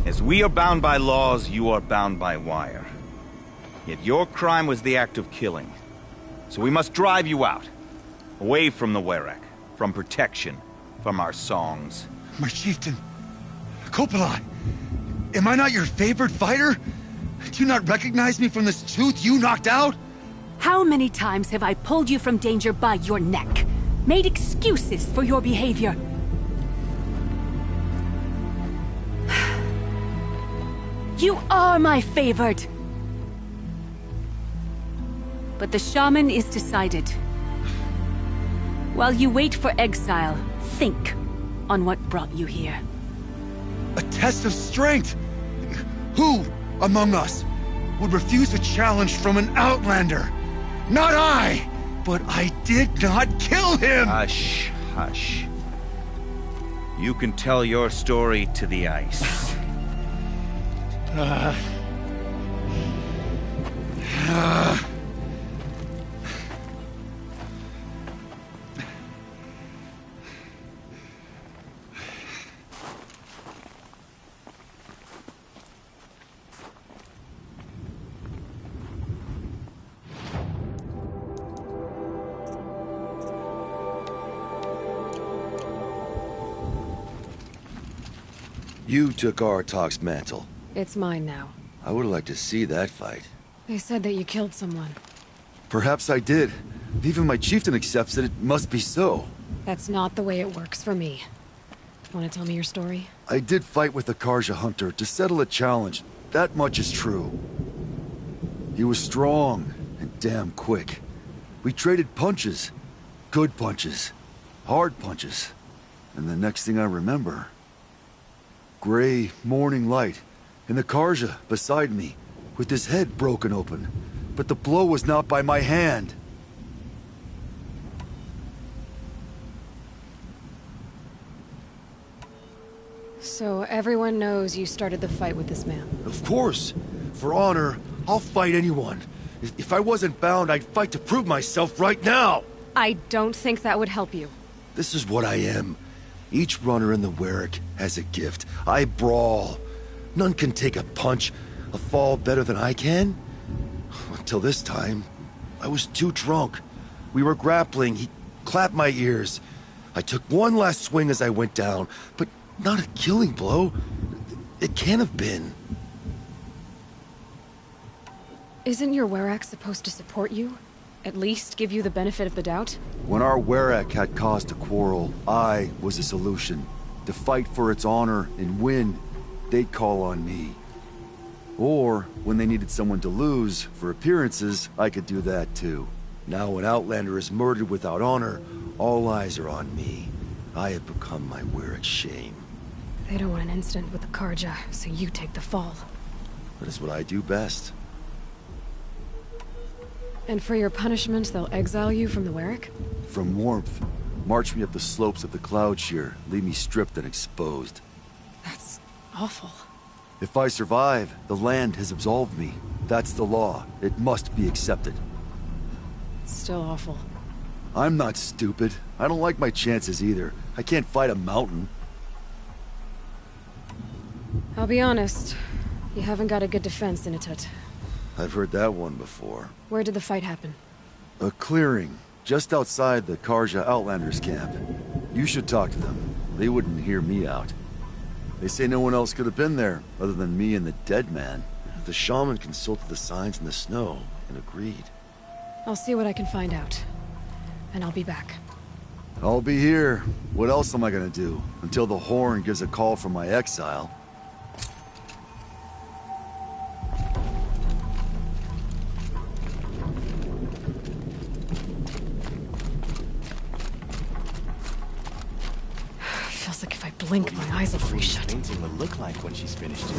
As we are bound by laws, you are bound by wire. Yet your crime was the act of killing. So we must drive you out. Away from the Werek, from protection, from our songs. My chieftain, Coppola, am I not your favorite fighter? Do you not recognize me from this tooth you knocked out? How many times have I pulled you from danger by your neck? Made excuses for your behavior? You are my favorite! But the shaman is decided. While you wait for exile, think on what brought you here. A test of strength! Who among us would refuse a challenge from an outlander? Not I! But I did not kill him! Hush, hush. You can tell your story to the ice. You took Artok's mantle. It's mine now. I would like to see that fight. They said that you killed someone. Perhaps I did. If even my chieftain accepts it, it must be so. That's not the way it works for me. Want to tell me your story? I did fight with the Karja hunter to settle a challenge. That much is true. He was strong and damn quick. We traded punches. Good punches. Hard punches. And the next thing I remember... gray morning light, and the Karja beside me, with his head broken open. But the blow was not by my hand. So everyone knows you started the fight with this man? Of course. For honor, I'll fight anyone. If I wasn't bound, I'd fight to prove myself right now! I don't think that would help you. This is what I am. Each runner in the Werek has a gift. I brawl. None can take a punch, a fall better than I can. Until this time, I was too drunk. We were grappling. He clapped my ears. I took one last swing as I went down, but not a killing blow. It can't have been. Isn't your Werek supposed to support you? At least give you the benefit of the doubt? When our Werek had cause to quarrel, I was a solution. To fight for its honor and win, they'd call on me. Or, when they needed someone to lose, for appearances, I could do that too. Now an outlander is murdered without honor, all eyes are on me. I have become my Werek's shame. They don't want an incident with the Karja, so you take the fall. That is what I do best. And for your punishment, they'll exile you from the Werek? From warmth. March me up the slopes of the Cloud Shear, leave me stripped and exposed. That's awful. If I survive, the land has absolved me. That's the law. It must be accepted. It's still awful. I'm not stupid. I don't like my chances either. I can't fight a mountain. I'll be honest. You haven't got a good defense, Initut. I've heard that one before. Where did the fight happen? A clearing, just outside the Karja Outlanders camp. You should talk to them. They wouldn't hear me out. They say no one else could have been there, other than me and the dead man. The shaman consulted the signs in the snow and agreed. I'll see what I can find out. And I'll be back. I'll be here. What else am I gonna do? Until the Horn gives a call from my exile. Feels like if I blink, my eyes will freeze shut. Painting will look like when she's finished it.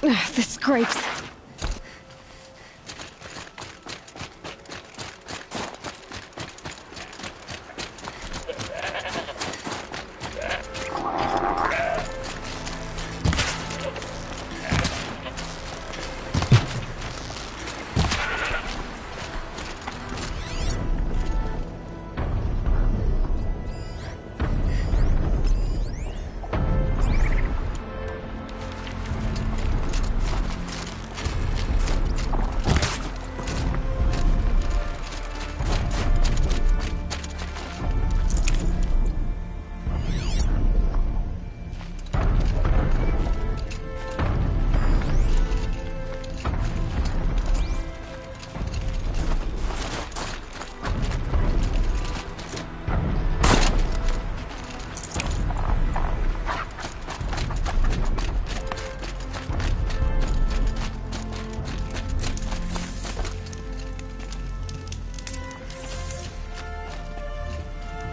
The scrapes.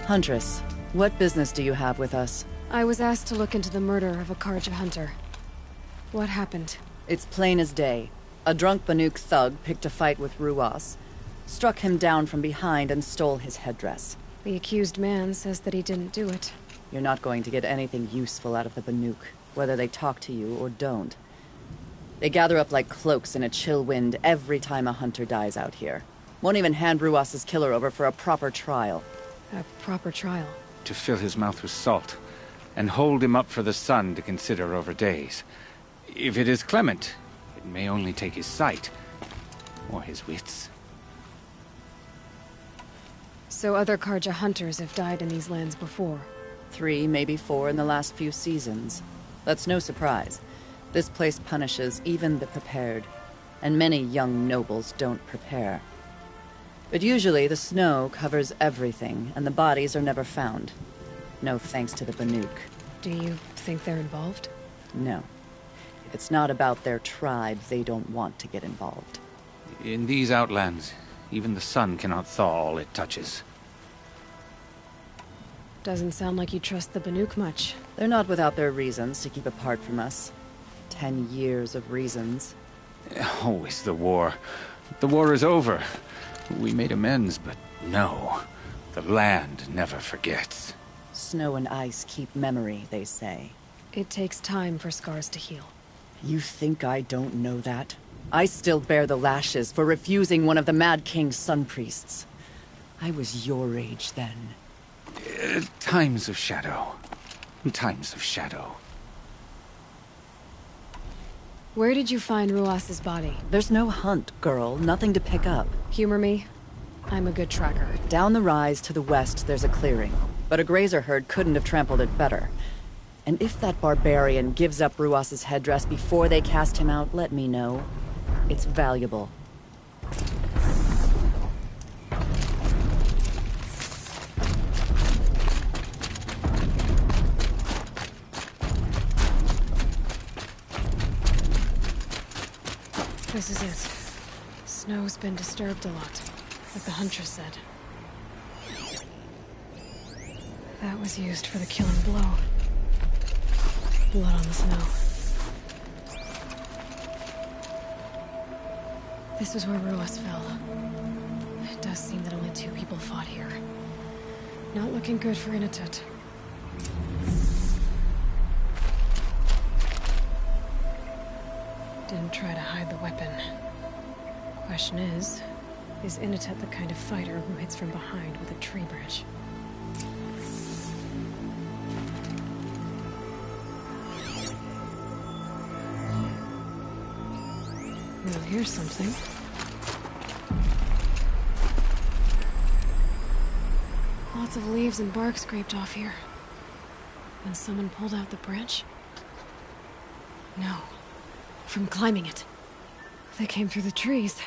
Huntress, what business do you have with us? I was asked to look into the murder of a Karja hunter. What happened? It's plain as day. A drunk Banuk thug picked a fight with Ruas, struck him down from behind and stole his headdress. The accused man says that he didn't do it. You're not going to get anything useful out of the Banuk, whether they talk to you or don't. They gather up like cloaks in a chill wind every time a hunter dies out here. Won't even hand Ruas's killer over for a proper trial. A proper trial. To fill his mouth with salt, and hold him up for the sun to consider over days. If it is clement, it may only take his sight, or his wits. So other Karja hunters have died in these lands before? 3, maybe 4 in the last few seasons. That's no surprise. This place punishes even the prepared, and many young nobles don't prepare. But usually the snow covers everything, and the bodies are never found. No thanks to the Banuk. Do you think they're involved? No. If it's not about their tribe, they don't want to get involved. In these outlands, even the sun cannot thaw all it touches. Doesn't sound like you trust the Banuk much. They're not without their reasons to keep apart from us. 10 years of reasons. Always the war. The war is over. We made amends, but no. The land never forgets. Snow and ice keep memory, they say. It takes time for scars to heal. You think I don't know that? I still bear the lashes for refusing one of the Mad King's sun priests. I was your age then. Times of shadow. Times of shadow. Where did you find Ruas's body? There's no hunt, girl. Nothing to pick up. Humor me. I'm a good tracker. Down the rise to the west, there's a clearing. But a grazer herd couldn't have trampled it better. And if that barbarian gives up Ruas's headdress before they cast him out, let me know. It's valuable. This is it. Snow's been disturbed a lot, like the Huntress said. That was used for the killing blow. Blood on the snow. This is where Ruas fell. It does seem that only 2 people fought here. Not looking good for Inatut. Didn't try to hide the weapon. Question is Inatut the kind of fighter who hits from behind with a tree branch? Well, here's something. Lots of leaves and bark scraped off here. And someone pulled out the branch? No. From climbing it. They came through the trees.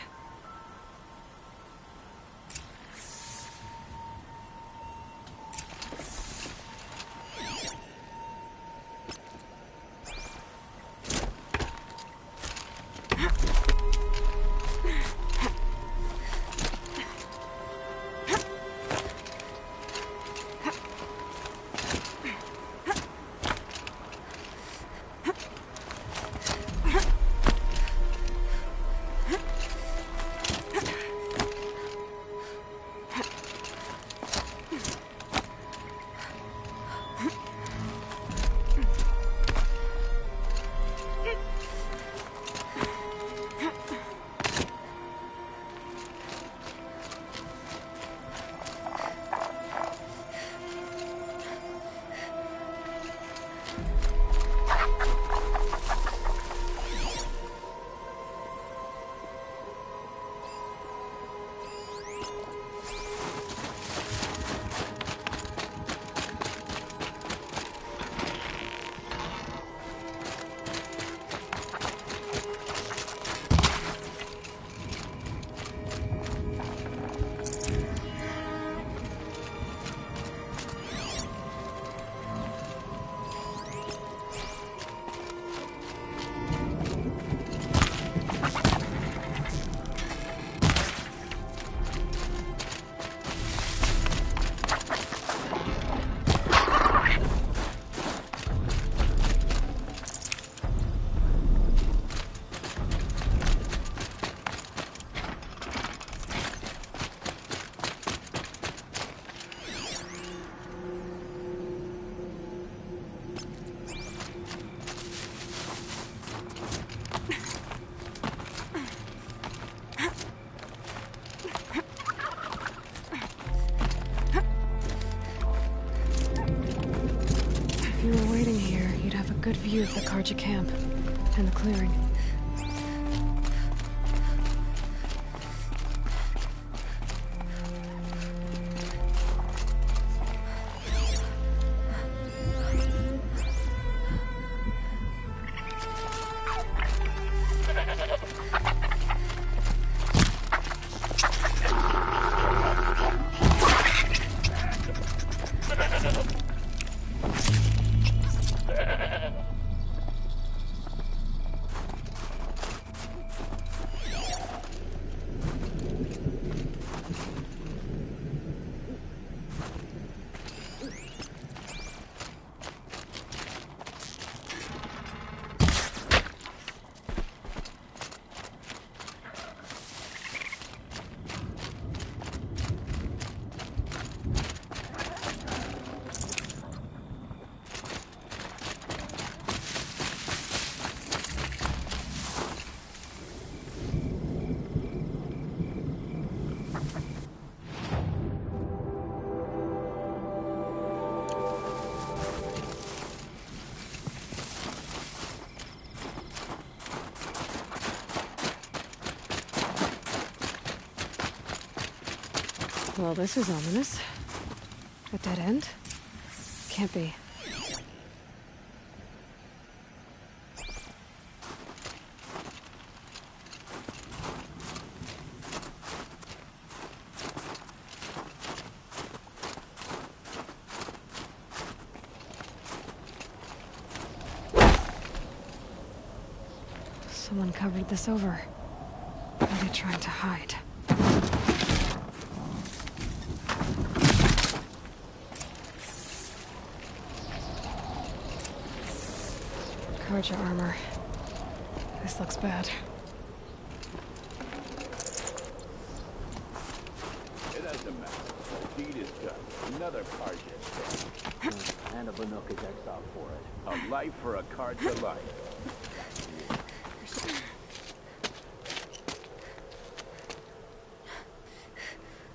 view of the Karja camp and the clearing. Well, this is ominous. A dead end? Can't be. Someone covered this over. What are they trying to hide? Karja armor. This looks bad. It doesn't matter. The deed is done. Another Karja is dead. And a Banuk is exiled for it. A life for a Karja life.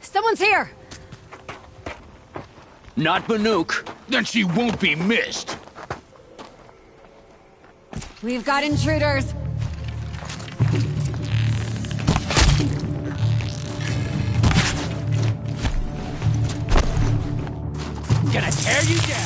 Someone's here! Not Banuk. Then she won't be missed. We've got intruders! Gonna tear you down!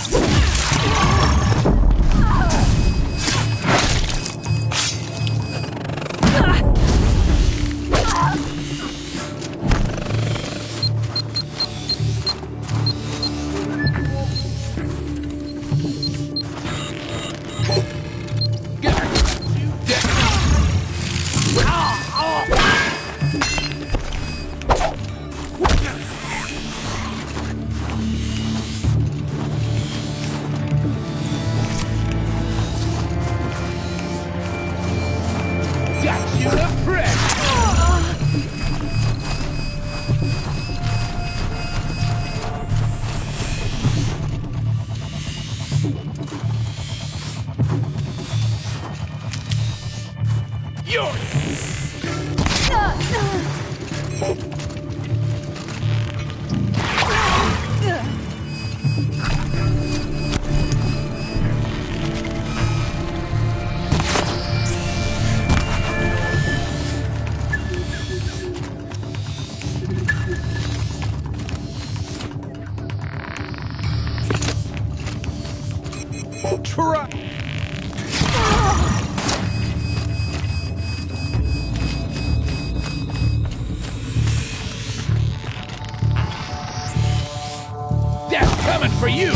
Death coming for you!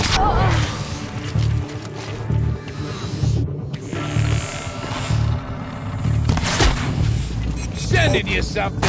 Sending you something!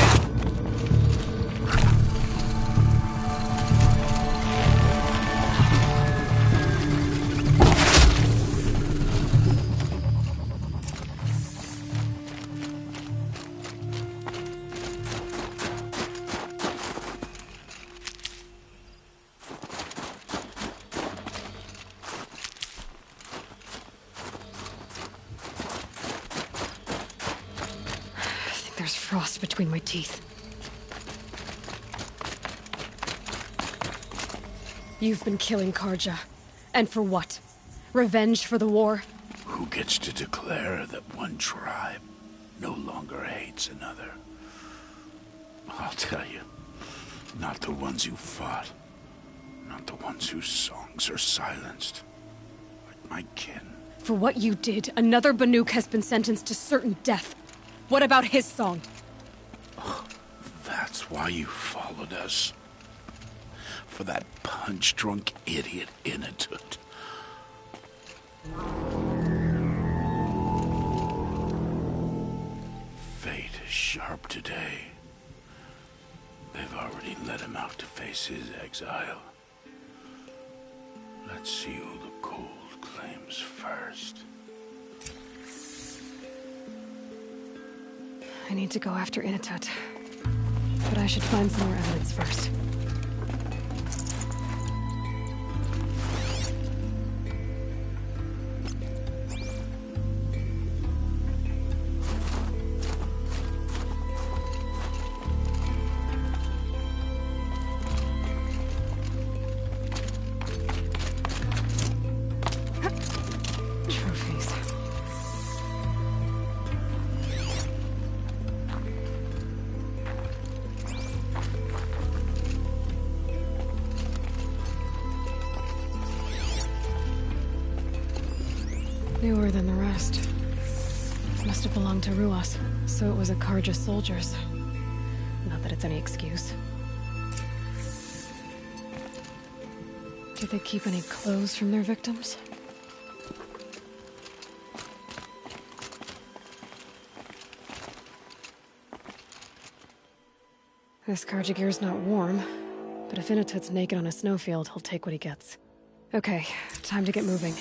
There's frost between my teeth. You've been killing Karja. And for what? Revenge for the war? Who gets to declare that one tribe no longer hates another? I'll tell you, not the ones you fought, not the ones whose songs are silenced, but my kin. For what you did, another Banuk has been sentenced to certain death. What about his song? That's why you followed us. For that punch-drunk idiot Inatut. Fate is sharp today. They've already let him out to face his exile. Let's see who the cold claims first. I need to go after Inatut. But I should find some more evidence first. Trophies. Newer than the rest. Must have belonged to Ruas, so it was a Karja soldiers. Not that it's any excuse. Did they keep any clothes from their victims? This Karja gear's not warm, but if Inatut's naked on a snowfield, he'll take what he gets. Okay, time to get moving.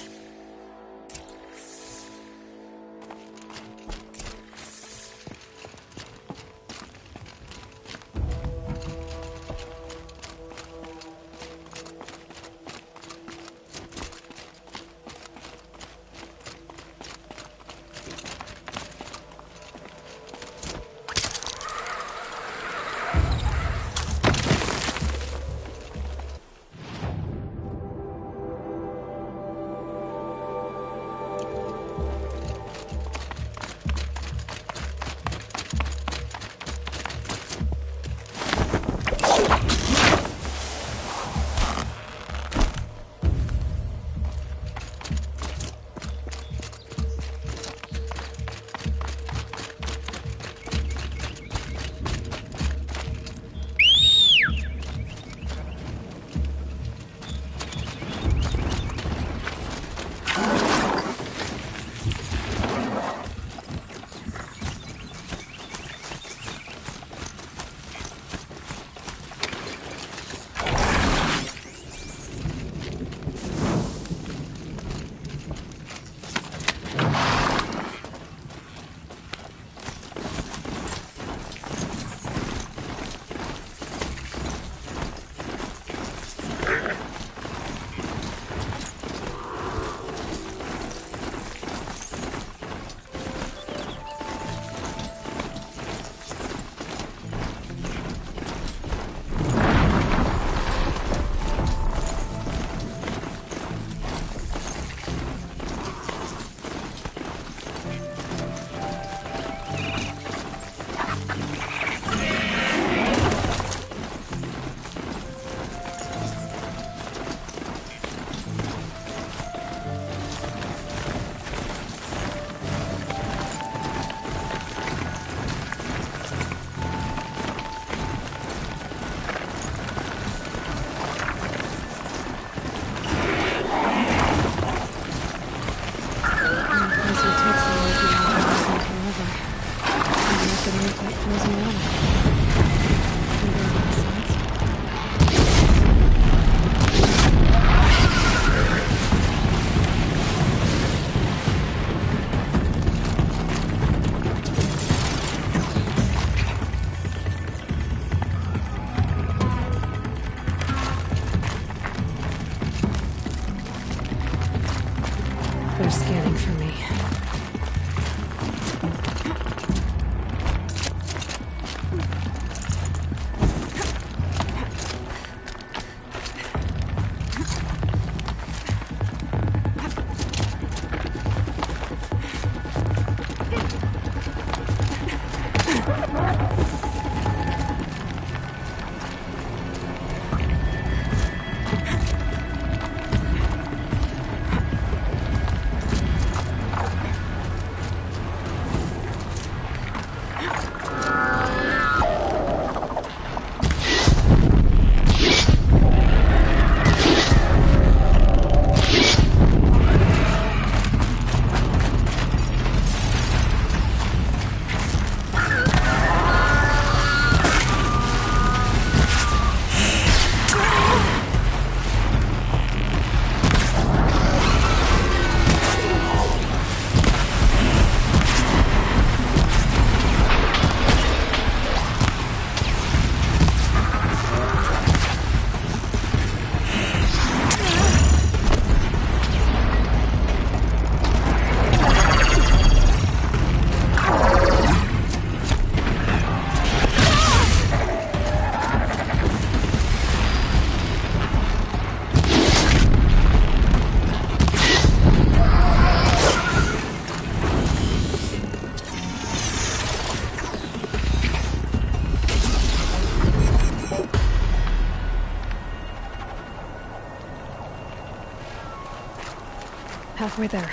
halfway there.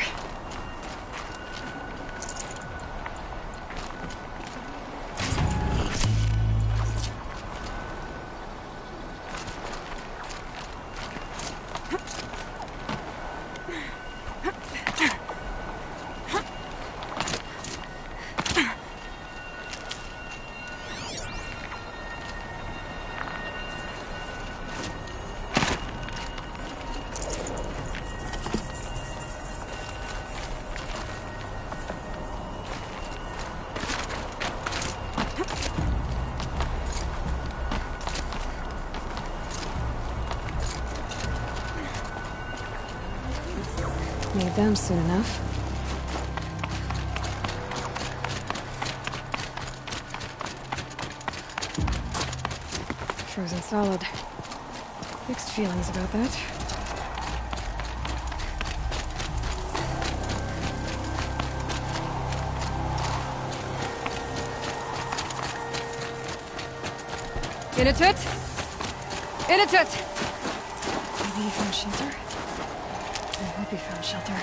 Made them soon enough. Frozen solid. Mixed feelings about that. In a tut! In a tut! Maybe you found shelter? I hope you found shelter.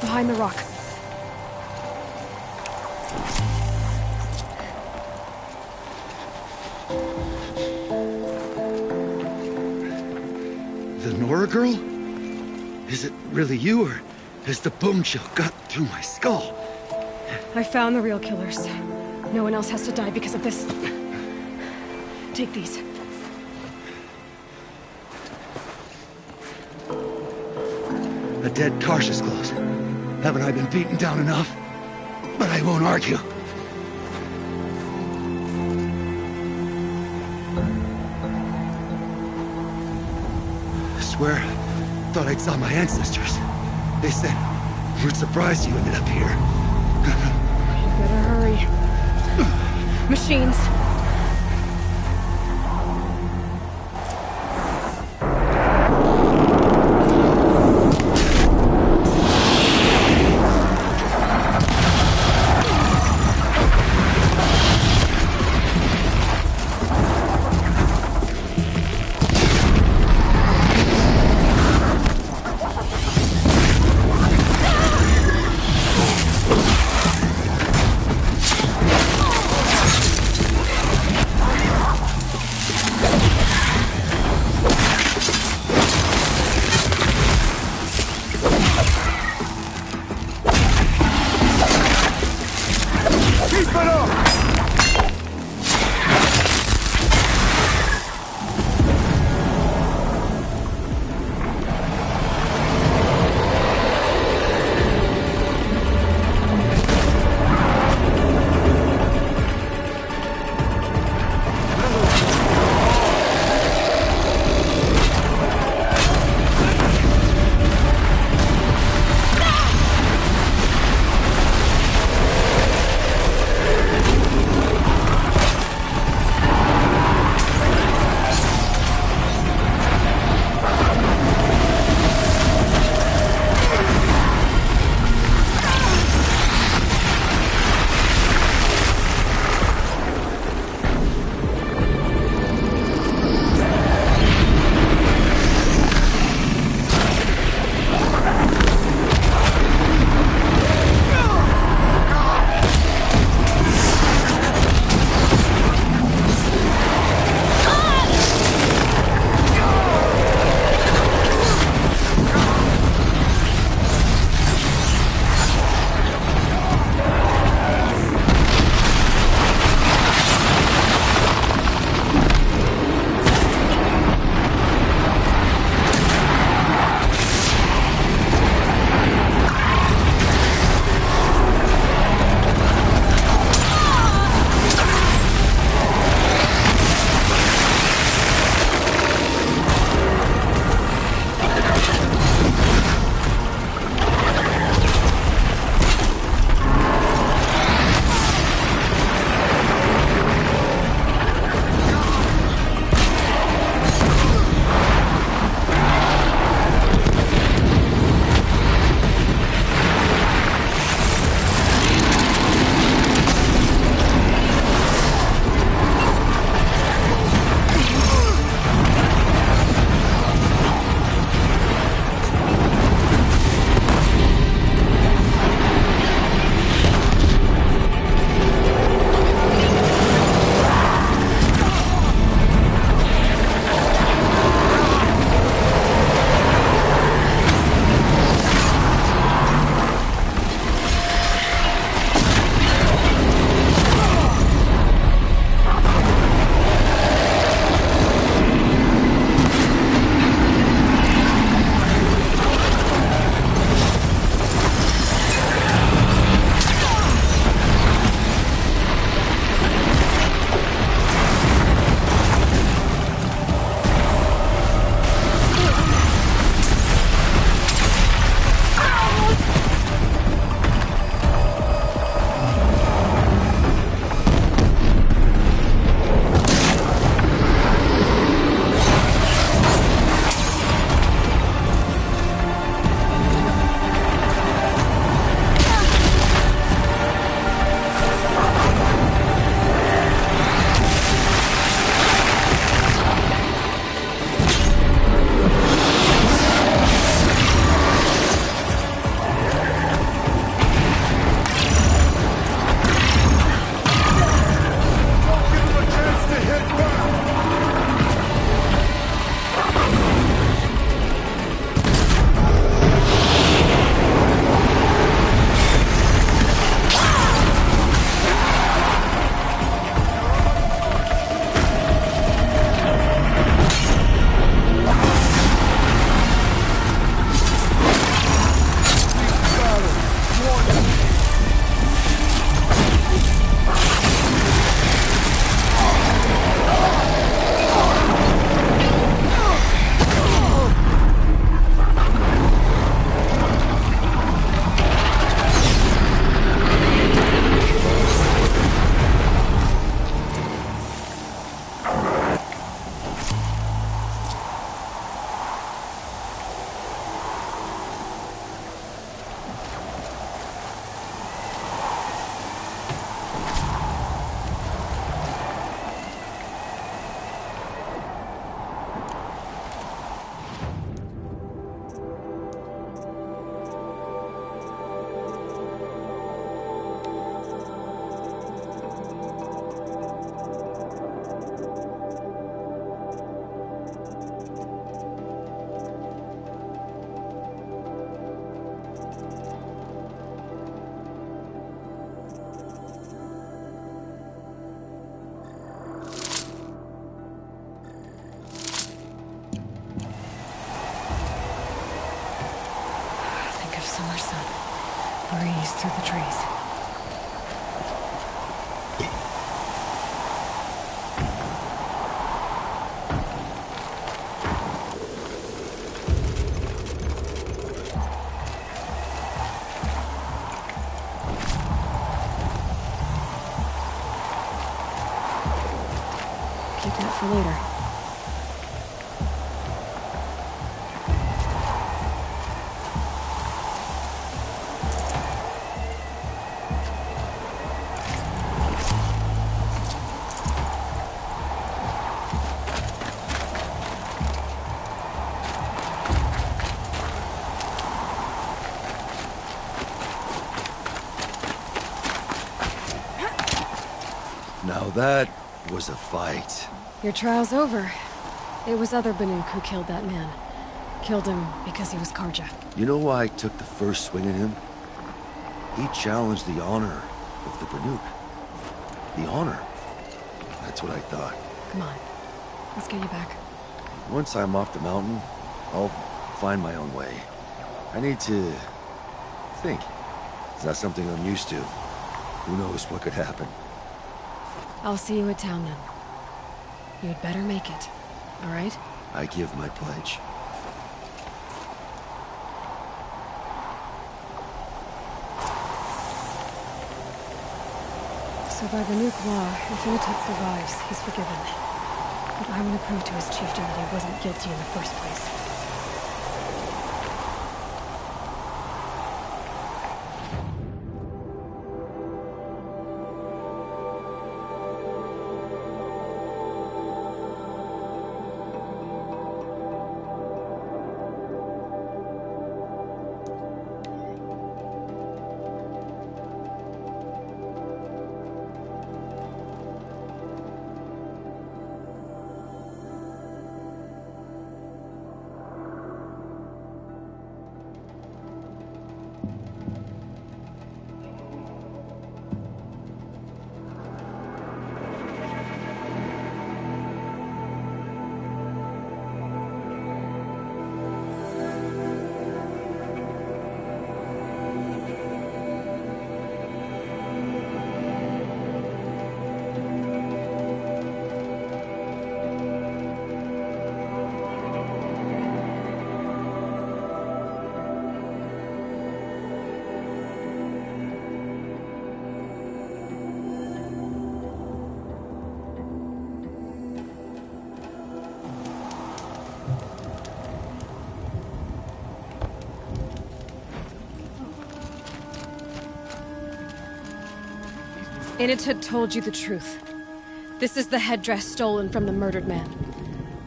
Behind the rock. The Nora girl? Is it really you, or has the bone chill got through my skull? I found the real killers. No one else has to die because of this. Take these. A dead Karsh's close. Haven't I been beaten down enough? But I won't argue. I swear, thought I'd saw my ancestors. They said, we're surprised you ended up here. Better hurry. Machines. He's through the trees. Keep that for later. Now that was a fight. Your trial's over. It was other Banuk who killed that man. Killed him because he was Karja. You know why I took the first swing at him? He challenged the honor of the Banuk. The honor. That's what I thought. Come on. Let's get you back. Once I'm off the mountain, I'll find my own way. I need to think. It's not something I'm used to. Who knows what could happen? I'll see you at town then. You'd better make it, all right? I give my pledge. So by Banuk law, if Initet survives, he's forgiven. But I want to prove to his chieftain that he wasn't guilty in the first place. Initet told you the truth. This is the headdress stolen from the murdered man.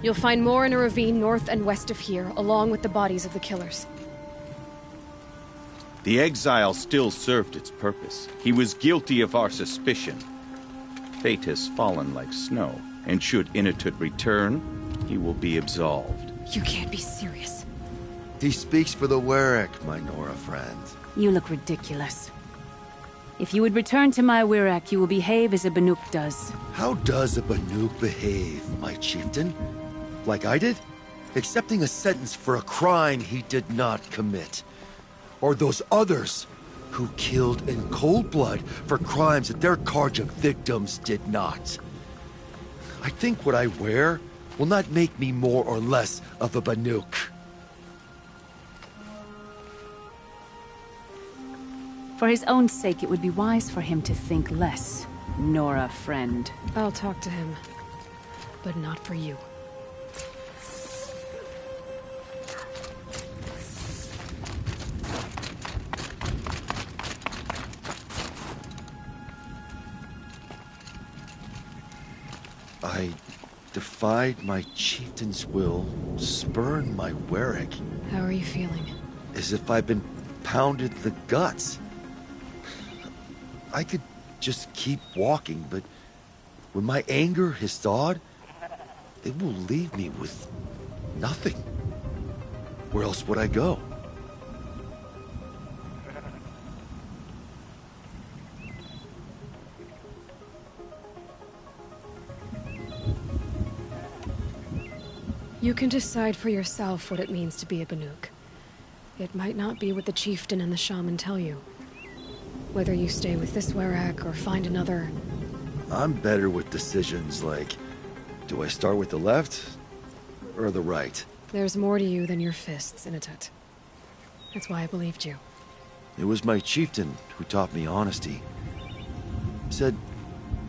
You'll find more in a ravine north and west of here, along with the bodies of the killers. The exile still served its purpose. He was guilty of our suspicion. Fate has fallen like snow, and should Initet return, he will be absolved. You can't be serious. He speaks for the Werek, my Nora friend. You look ridiculous. If you would return to my Wirrak, you will behave as a Banuk does. How does a Banuk behave, my chieftain? Like I did? Accepting a sentence for a crime he did not commit. Or those others who killed in cold blood for crimes that their Karja victims did not. I think what I wear will not make me more or less of a Banuk. For his own sake, it would be wise for him to think less. Nora, friend. I'll talk to him. But not for you. I defied my chieftain's will, spurned my Werek. How are you feeling? As if I've been pounded in the guts. I could just keep walking, but when my anger has thawed, it will leave me with nothing. Where else would I go? You can decide for yourself what it means to be a Banuk. It might not be what the chieftain and the shaman tell you. Whether you stay with this Werak or find another... I'm better with decisions like, do I start with the left or the right? There's more to you than your fists, Inatet. That's why I believed you. It was my chieftain who taught me honesty. Said,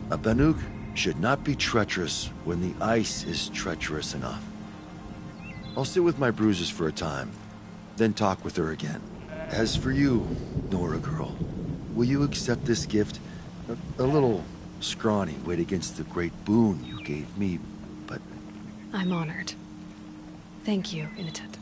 a Banuk should not be treacherous when the ice is treacherous enough. I'll sit with my bruises for a time, then talk with her again. As for you, Nora girl, will you accept this gift? A little scrawny weighed against the great boon you gave me, but... I'm honored. Thank you, Inatet.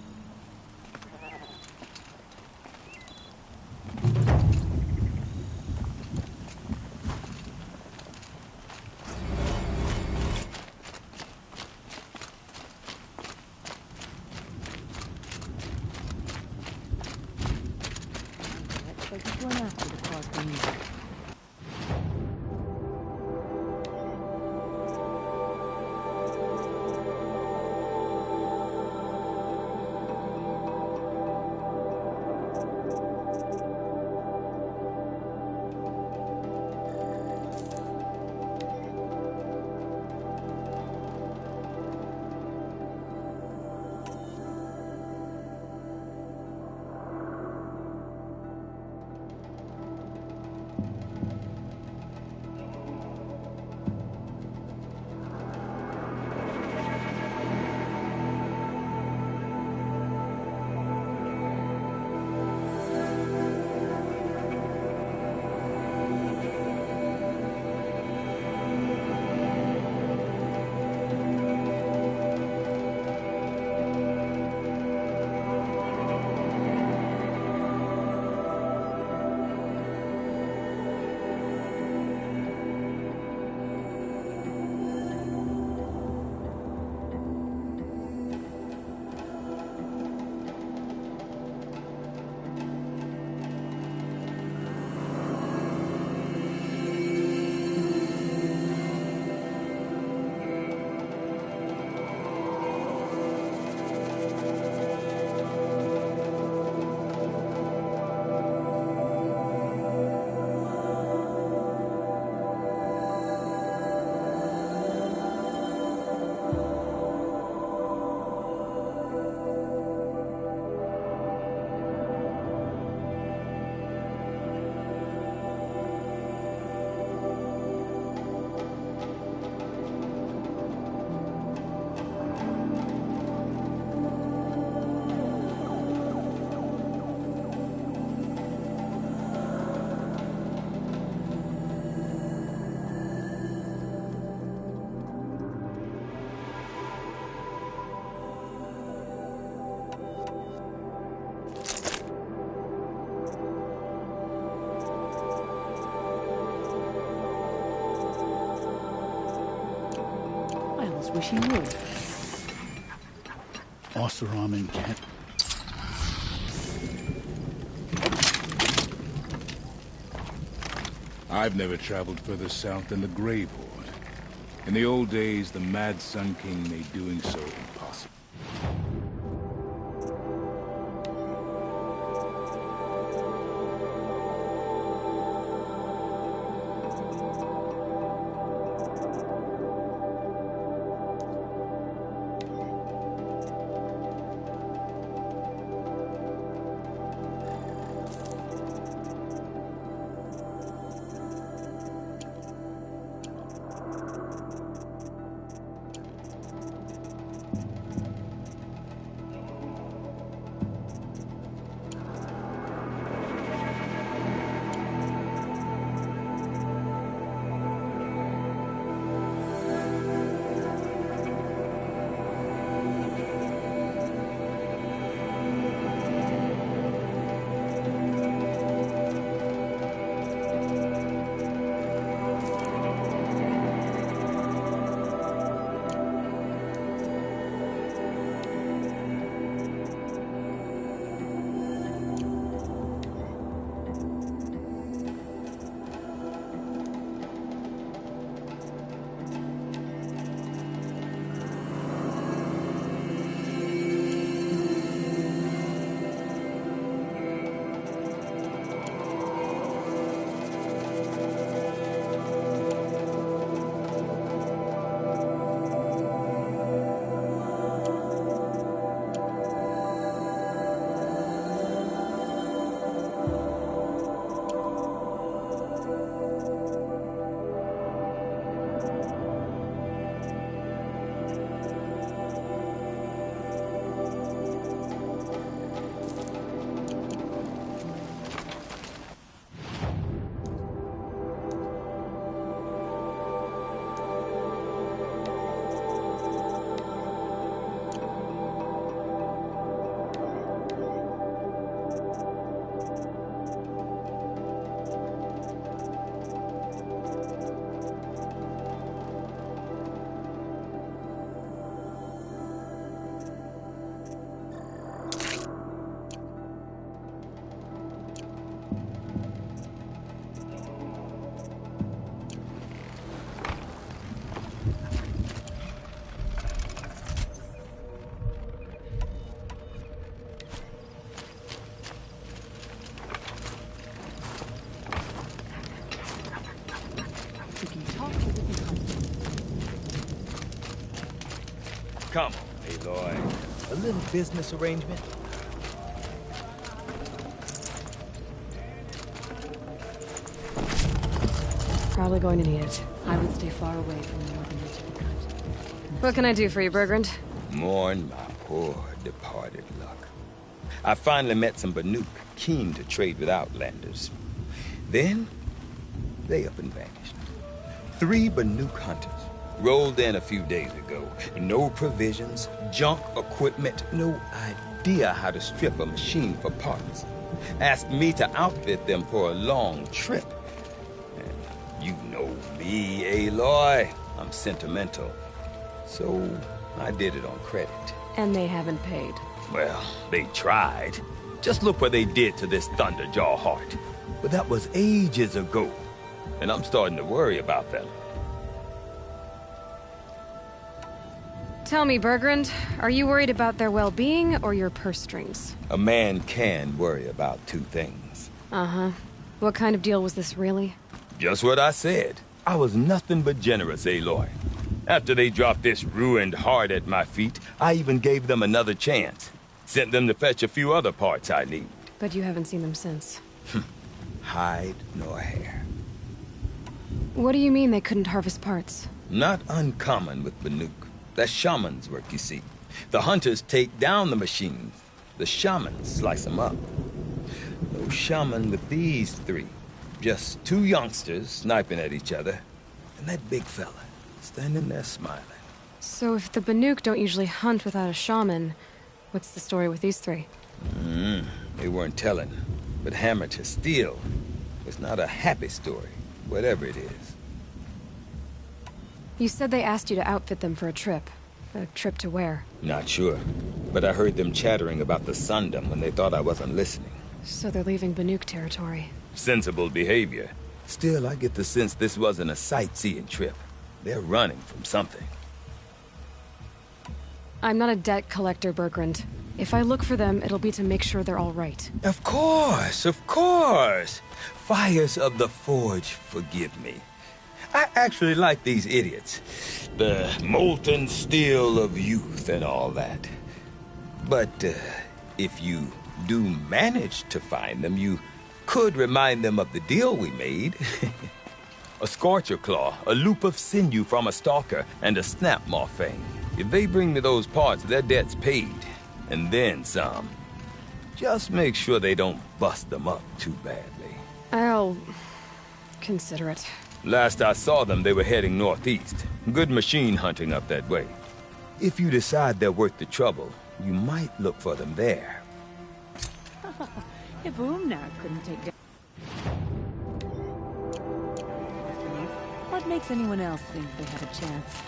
Wish he would. Oseram and Kent. I've never traveled further south than the Grave Horde. In the old days, the Mad Sun King made doing so impossible. Come on, Aloy. A little business arrangement? Probably going to need it. I would stay far away from the northern edge of the country. What can I do for you, Bergrand? Mourn my poor departed luck. I finally met some Banuk keen to trade with Outlanders. Then, they up and vanished. 3 Banuk hunters rolled in a few days ago. No provisions, junk equipment, no idea how to strip a machine for parts. Asked me to outfit them for a long trip. And you know me, Aloy. I'm sentimental. So I did it on credit. And they haven't paid. Well, they tried. Just look what they did to this Thunderjaw heart. But that was ages ago. And I'm starting to worry about them. Tell me, Bergrand, are you worried about their well-being or your purse strings? A man can worry about 2 things. Uh-huh. What kind of deal was this, really? Just what I said. I was nothing but generous, Aloy. After they dropped this ruined heart at my feet, I even gave them another chance. Sent them to fetch a few other parts I need. But you haven't seen them since. Hide nor hair. What do you mean they couldn't harvest parts? Not uncommon with Banuk. That's shaman's work, you see. The hunters take down the machines. The shamans slice them up. No shaman with these 3. Just 2 youngsters sniping at each other. And that big fella standing there smiling. So if the Banuk don't usually hunt without a shaman, what's the story with these 3? They weren't telling. But hammer to steel. It's not a happy story, whatever it is. You said they asked you to outfit them for a trip. A trip to where? Not sure. But I heard them chattering about the Sundom when they thought I wasn't listening. So they're leaving Banuk territory. Sensible behavior. Still, I get the sense this wasn't a sightseeing trip. They're running from something. I'm not a debt collector, Bergrand. If I look for them, it'll be to make sure they're all right. Of course, of course. Fires of the Forge, forgive me. I actually like these idiots. The molten steel of youth and all that. But if you do manage to find them, you could remind them of the deal we made. A scorcher claw, a loop of sinew from a stalker, and a snap maw fang. If they bring me those parts, their debt's paid. And then some. Just make sure they don't bust them up too badly. I'll consider it. Last I saw them, they were heading northeast. Good machine hunting up that way. If you decide they're worth the trouble, you might look for them there. If Umnar couldn't take down... What makes anyone else think they have a chance?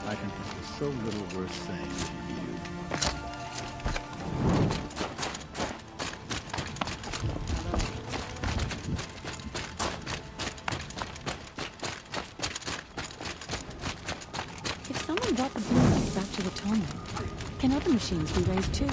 I can think there's so little worth saying to you. If someone brought the blue back to the Tony, can other machines be raised too?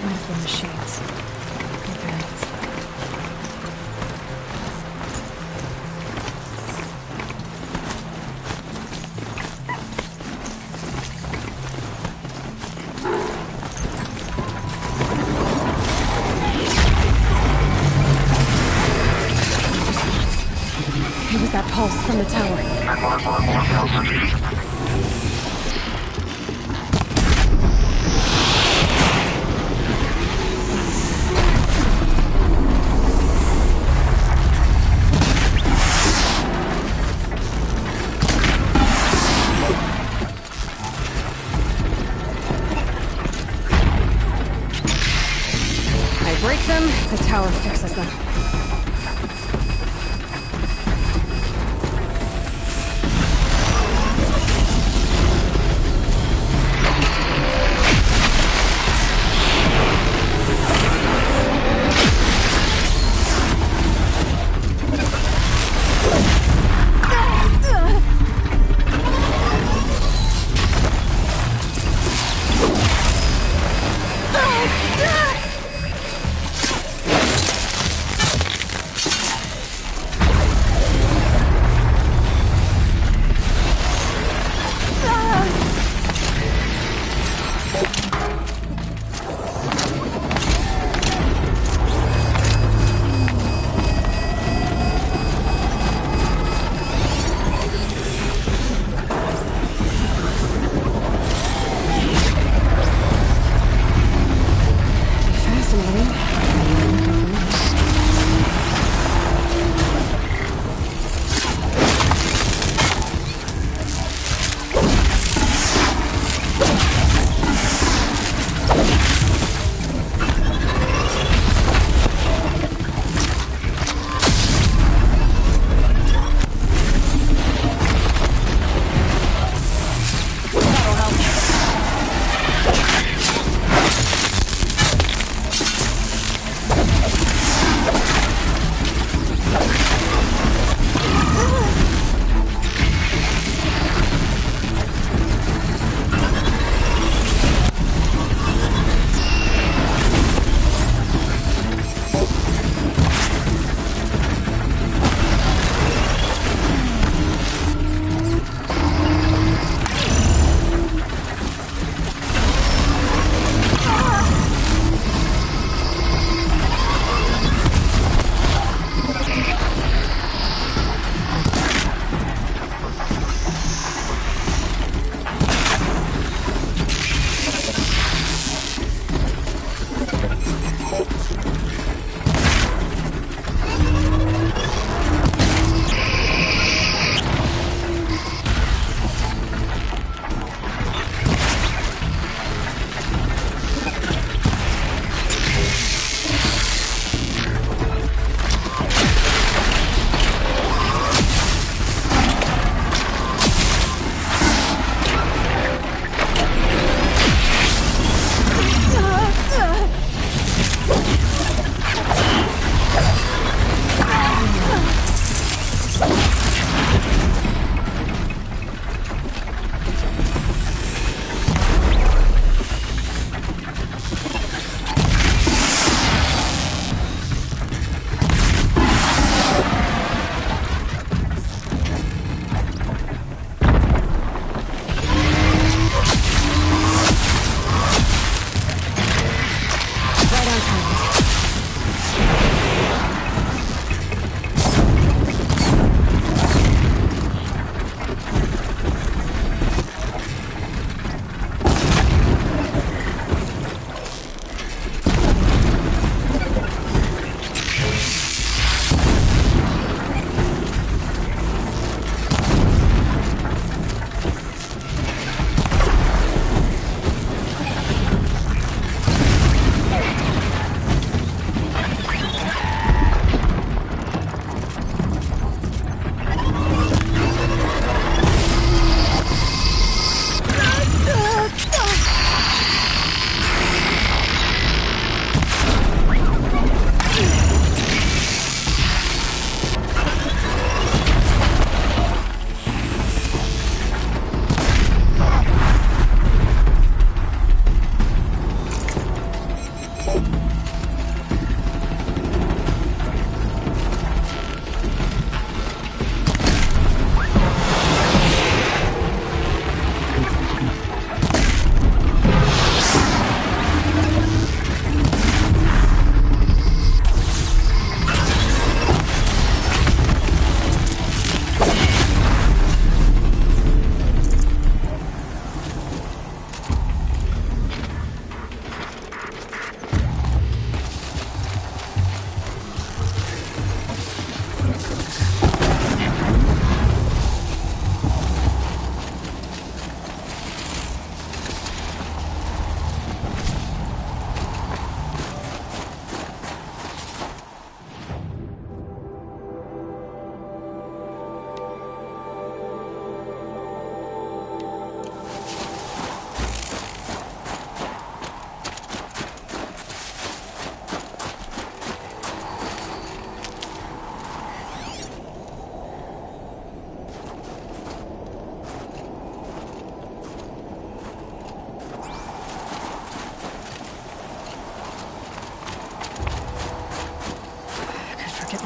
Wonderful machines. Good parents. pulse from the tower. Break them, the tower fixes them.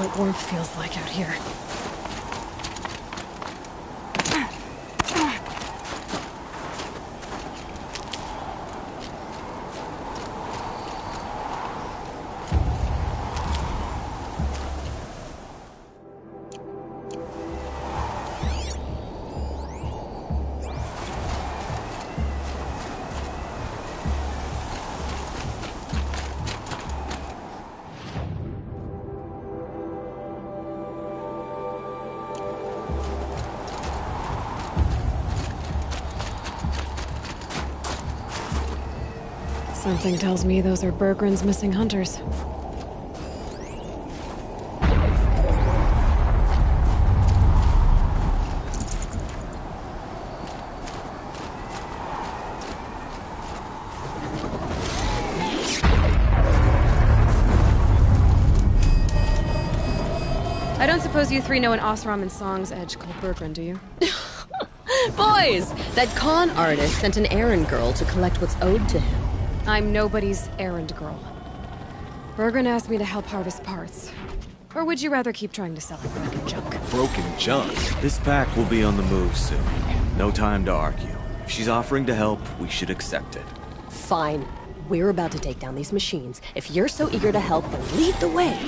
what warmth feels like out here. Something tells me those are Bergren's missing hunters. I don't suppose you three know an Osram and Song's edge called Bergren, do you? Boys! That con artist sent an errand girl to collect what's owed to him. I'm nobody's errand girl. Bergren asked me to help harvest parts. Or would you rather keep trying to sell her broken junk? Broken junk? This pack will be on the move soon. No time to argue. If she's offering to help, we should accept it. Fine. We're about to take down these machines. If you're so eager to help, then lead the way.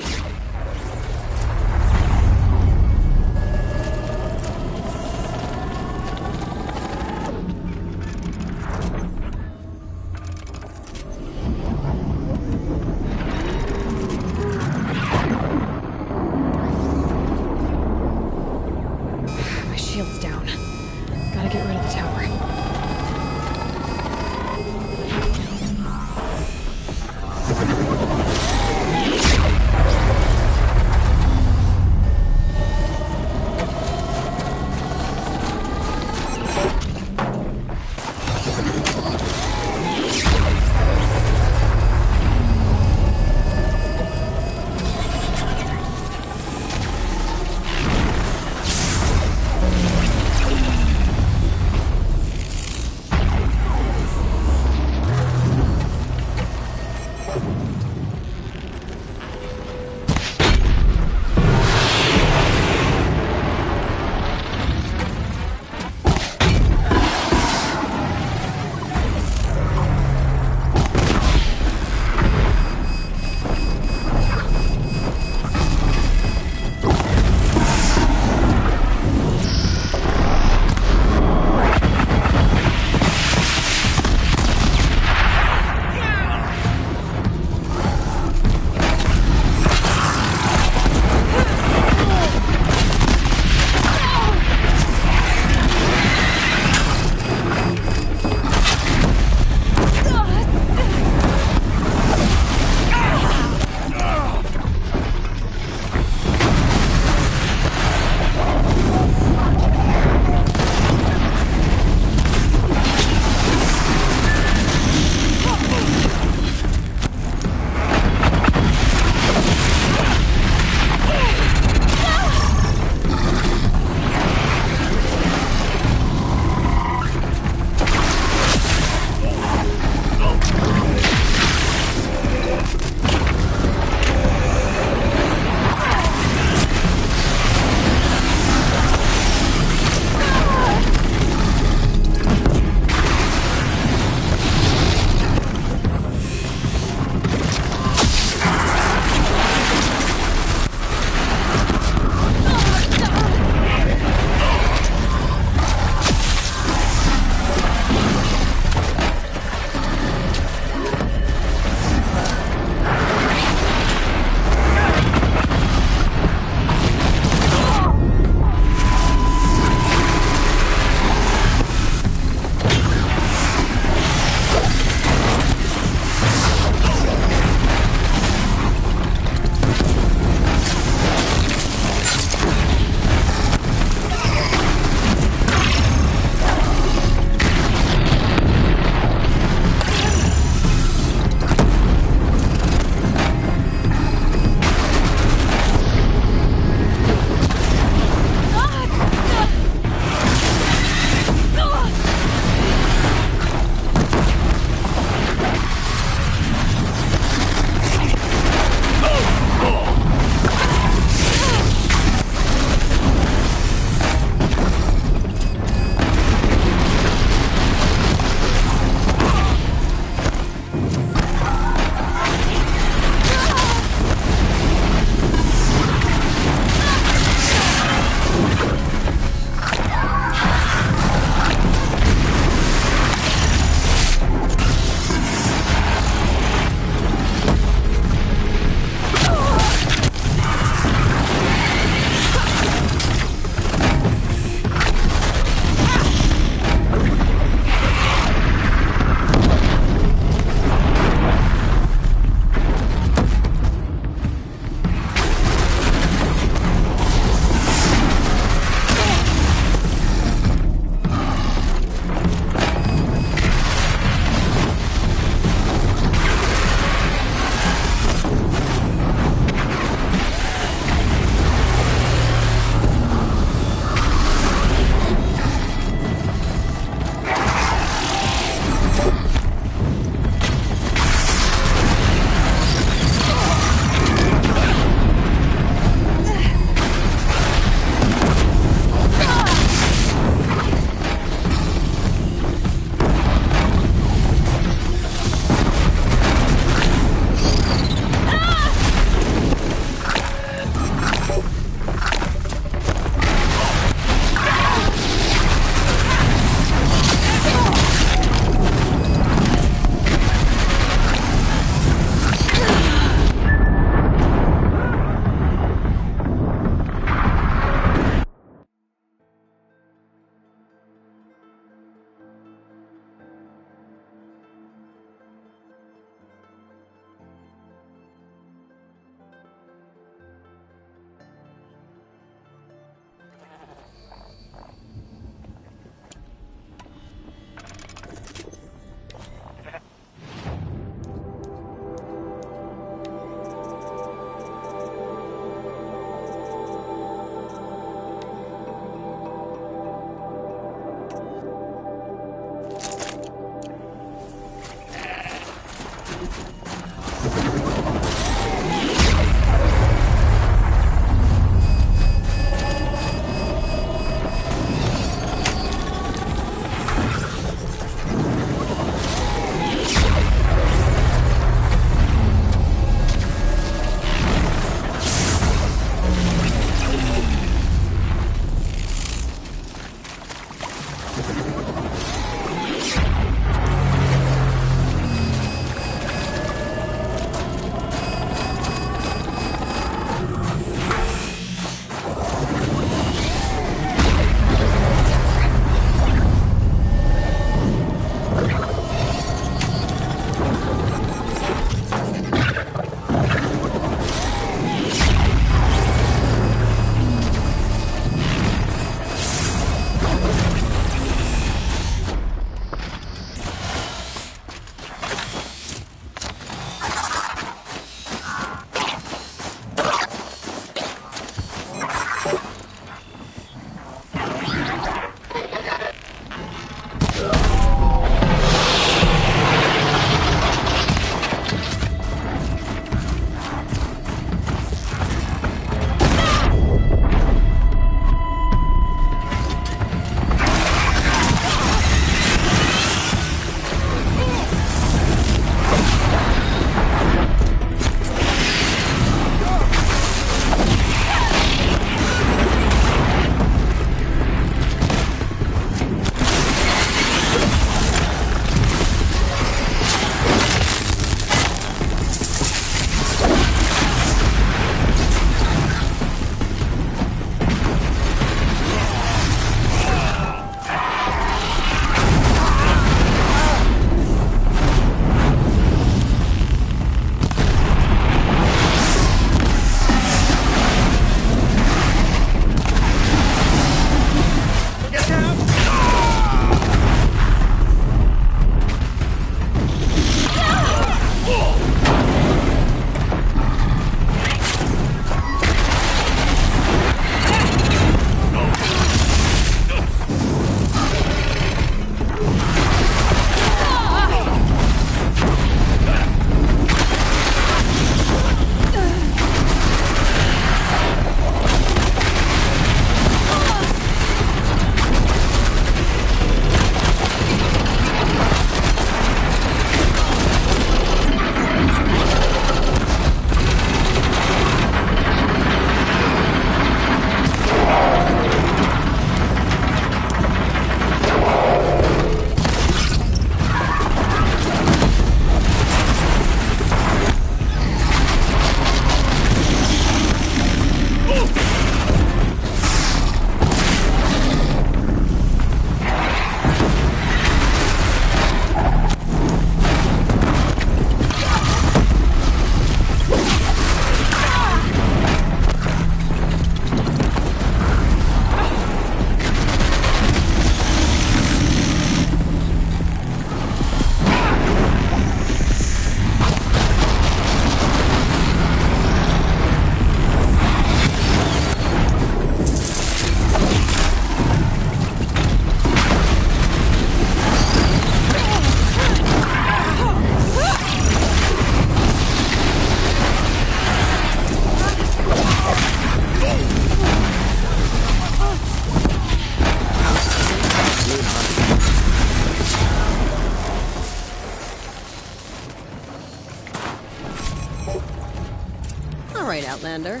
right, Outlander.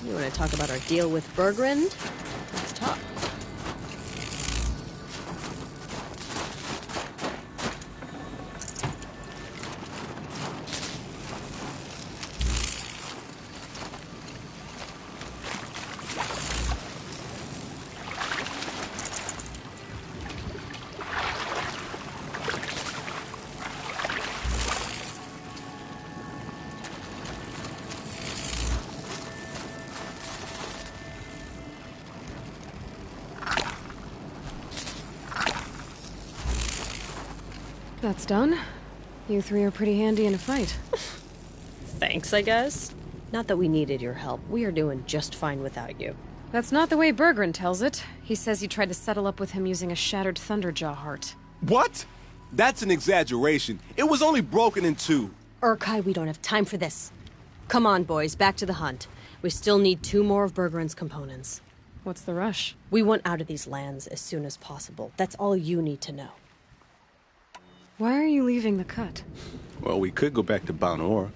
You want to talk about our deal with Bergrund? Let's talk. That's done. You three are pretty handy in a fight. Thanks, I guess. Not that we needed your help. We are doing just fine without you. That's not the way Bergrund tells it. He says you tried to settle up with him using a shattered Thunderjaw heart. What? That's an exaggeration. It was only broken in two. Urkai, we don't have time for this. Come on, boys, back to the hunt. We still need 2 more of Bergrund's components. What's the rush? We want out of these lands as soon as possible. That's all you need to know. Why are you leaving the cut? Well, we could go back to Banor.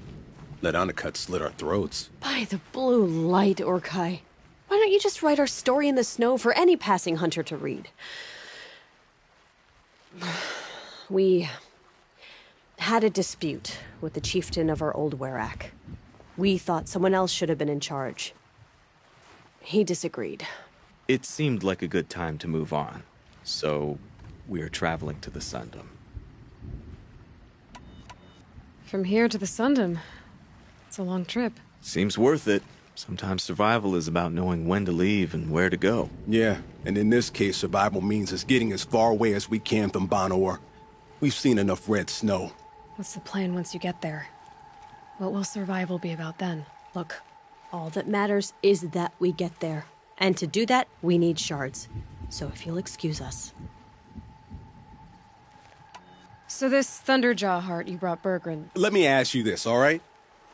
Let Undercut slit our throats. By the blue light, Urkai. Why don't you just write our story in the snow for any passing hunter to read? We had a dispute with the chieftain of our old Werak. We thought someone else should have been in charge. He disagreed. It seemed like a good time to move on, so we're traveling to the Sundom. From here to the Sundom. It's a long trip. Seems worth it. Sometimes survival is about knowing when to leave and where to go. Yeah, and in this case, survival means us getting as far away as we can from Banor. We've seen enough red snow. What's the plan once you get there? What will survival be about then? Look, all that matters is that we get there. And to do that, we need shards. So if you'll excuse us. So this Thunderjaw heart you brought Bergrund. Let me ask you this, all right?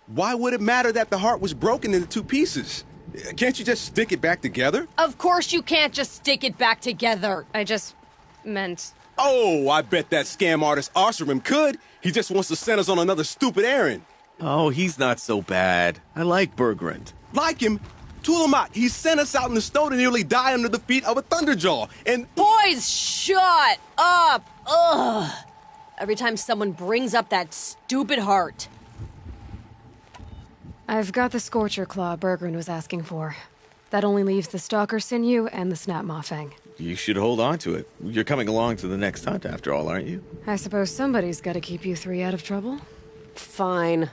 Why would it matter that the heart was broken into 2 pieces? Can't you just stick it back together? Of course you can't just stick it back together. I just meant... Oh, I bet that scam artist Arsarim could. He just wants to send us on another stupid errand. Oh, he's not so bad. I like Bergrund. Like him? Tulamat, he sent us out in the snow to nearly die under the feet of a Thunderjaw, and... Boys, shut up! Ugh! Every time someone brings up that stupid heart. I've got the Scorcher Claw Bergrund was asking for. That only leaves the Stalker Sinew and the Snap Maw Fang. You should hold on to it. You're coming along to the next hunt after all, aren't you? I suppose somebody's got to keep you 3 out of trouble. Fine.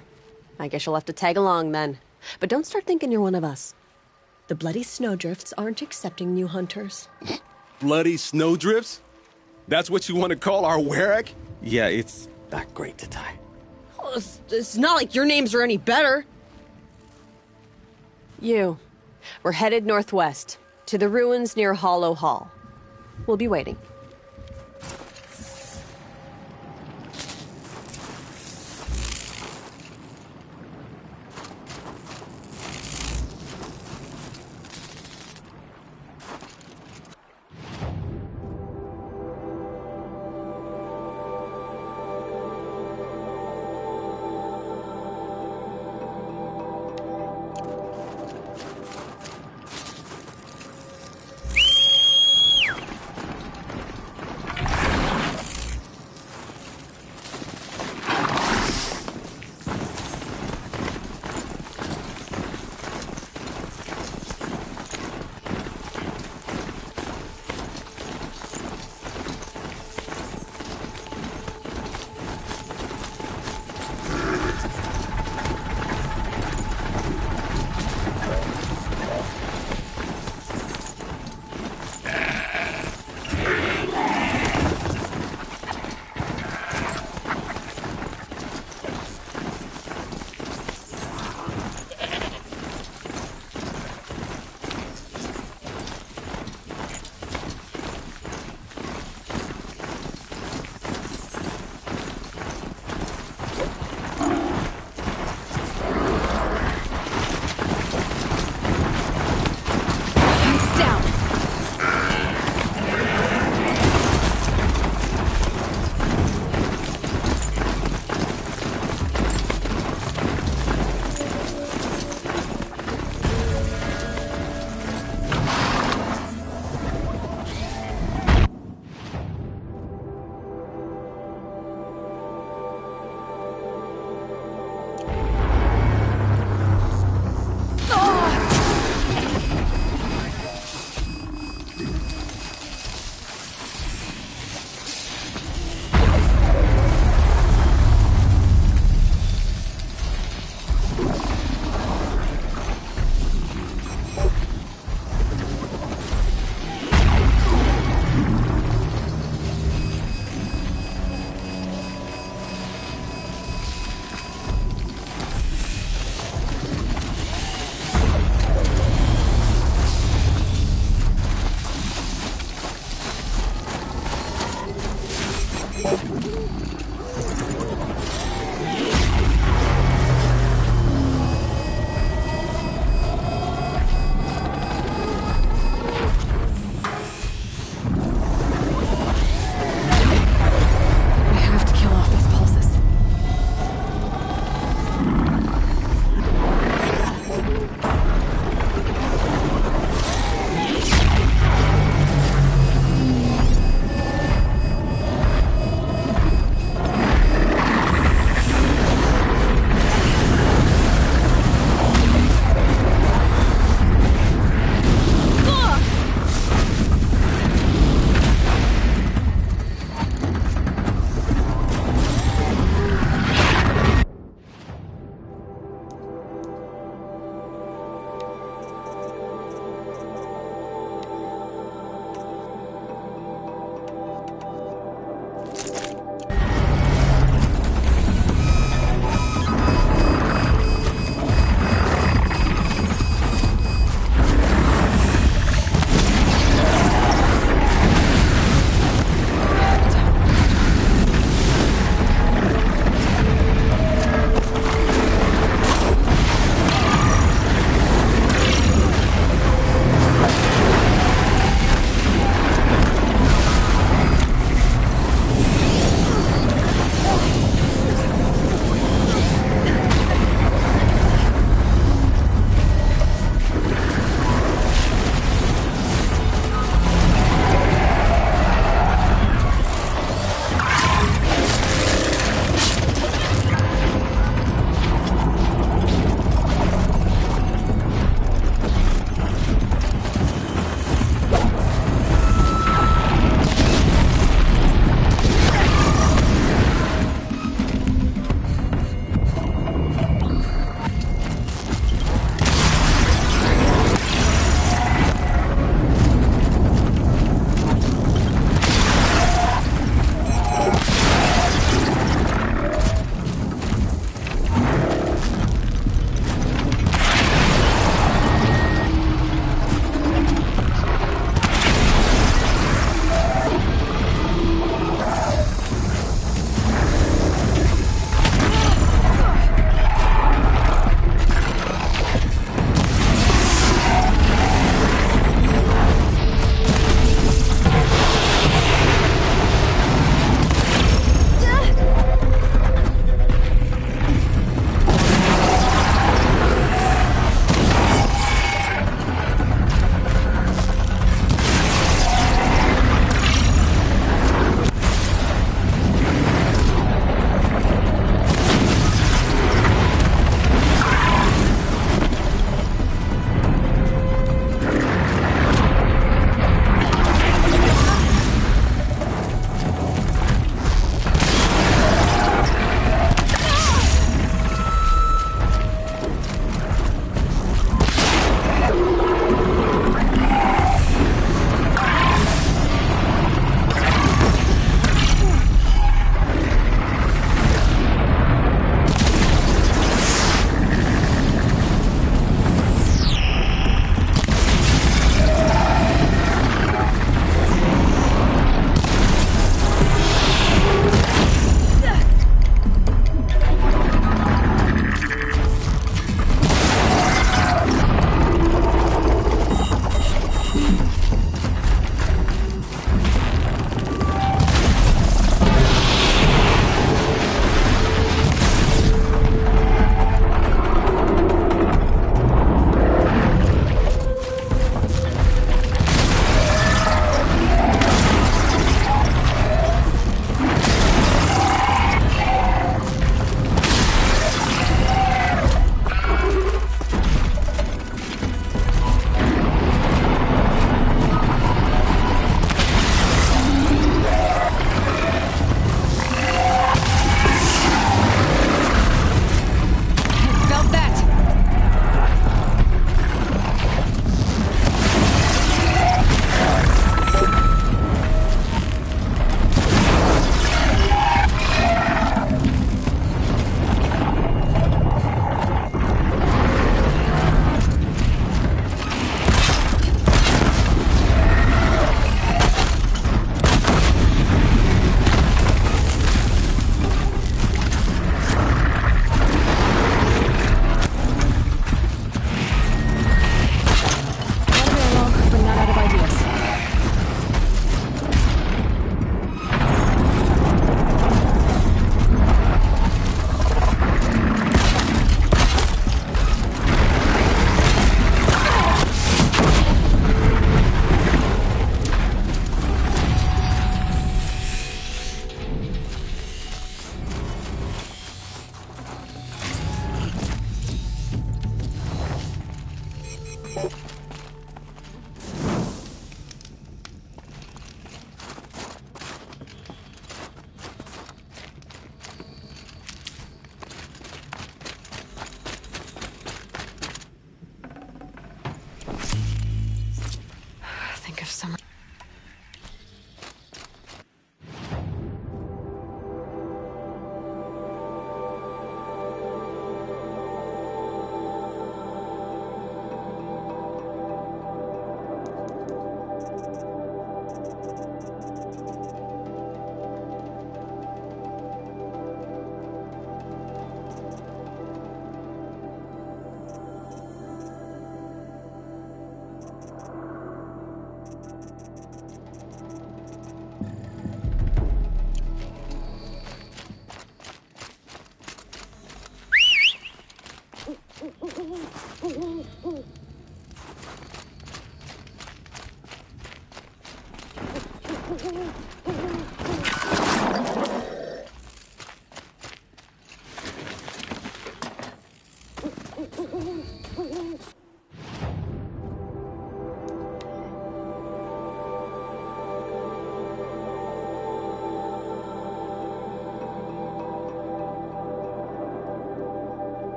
I guess you'll have to tag along then. But don't start thinking you're one of us. The Bloody Snowdrifts aren't accepting new hunters. Bloody Snowdrifts? That's what you want to call our Werak? Yeah, it's not great to tie. Oh, it's not like your names are any better. We're headed northwest, to the ruins near Hollow Hall. We'll be waiting.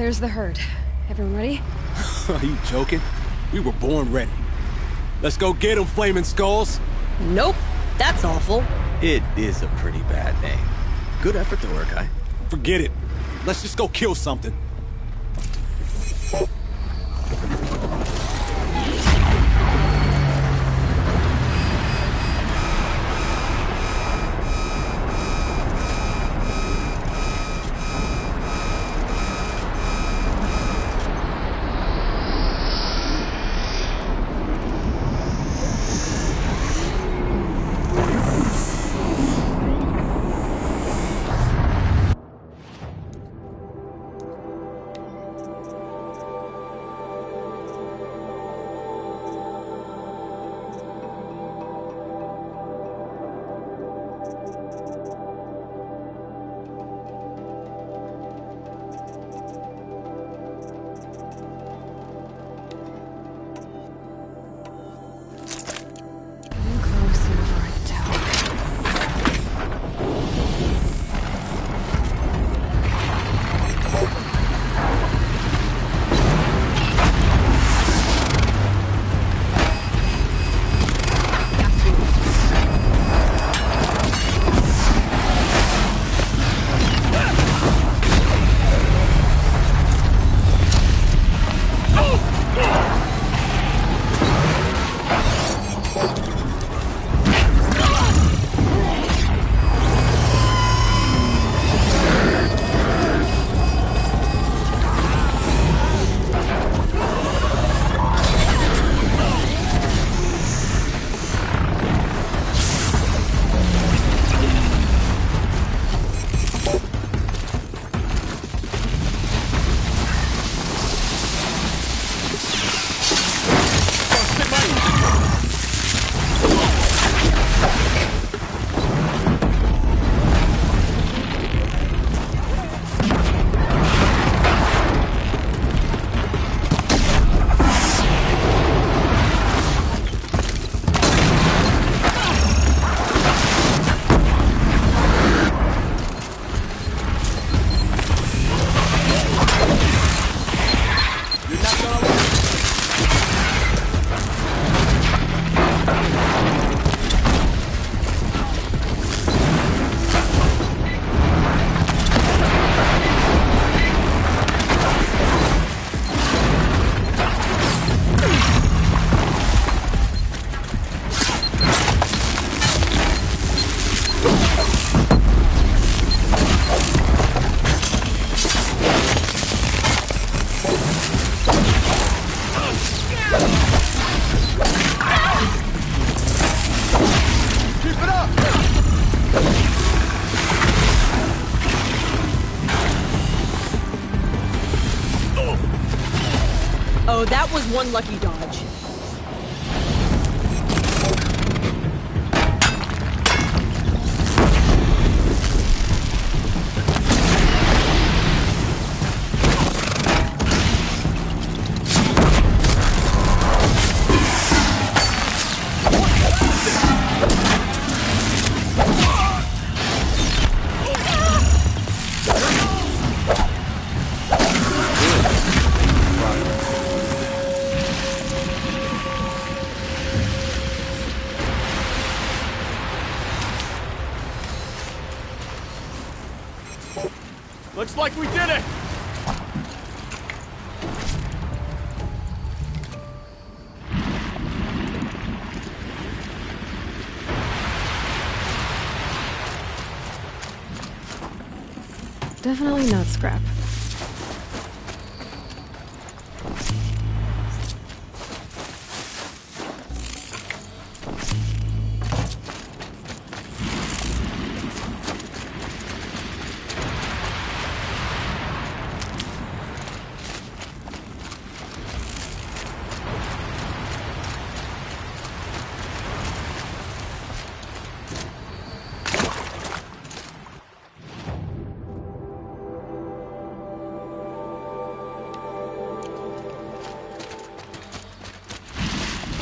There's the herd. Everyone ready? Are you joking? We were born ready. Let's go get them, Flaming Skulls! Nope. That's awful. It is a pretty bad name. Good effort though, Urkai. Forget it. Let's just go kill something. Oh, that was one lucky dodge. Looks like we did it! Definitely not scrap.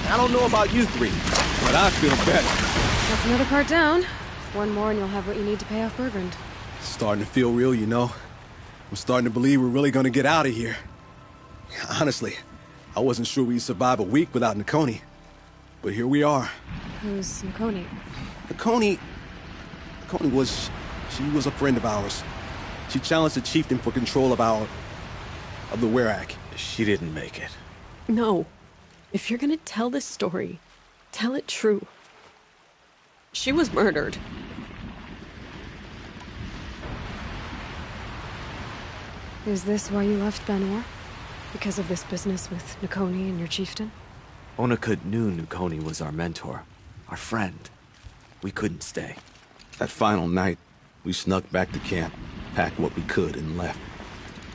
I don't know about you three, but I feel better. That's another part down. One more and you'll have what you need to pay off Bergrand. Starting to feel real, you know. I'm starting to believe we're really gonna get out of here. Honestly, I wasn't sure we'd survive a week without Nakoni. But here we are. Who's Nakoni? Nakoni was a friend of ours. She challenged the chieftain for control of the Werak. She didn't make it. No. If you're gonna tell this story, tell it true. She was murdered. Is this why you left Banor? Because of this business with Nakoni and your chieftain? Onakut knew Nakoni was our mentor, our friend. We couldn't stay. That final night, we snuck back to camp, packed what we could, and left.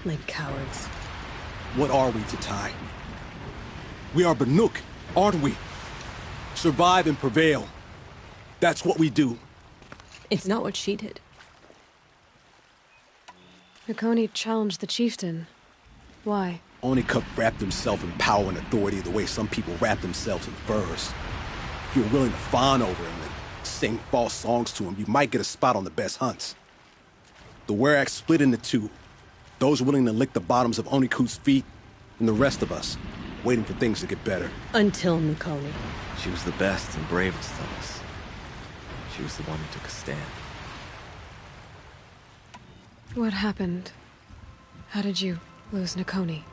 Like cowards. What are we, Tatai? We are Banuk, aren't we? Survive and prevail. That's what we do. It's not what she did. Nakoni challenged the chieftain. Why? Onakut wrapped himself in power and authority the way some people wrap themselves in furs. If you're willing to fawn over him and sing false songs to him, you might get a spot on the best hunts. The Werak split into two. Those willing to lick the bottoms of Onakut's feet, and the rest of us, waiting for things to get better. Until Nakoni. She was the best and bravest of us. She was the one who took a stand. What happened? How did you lose Nakoni?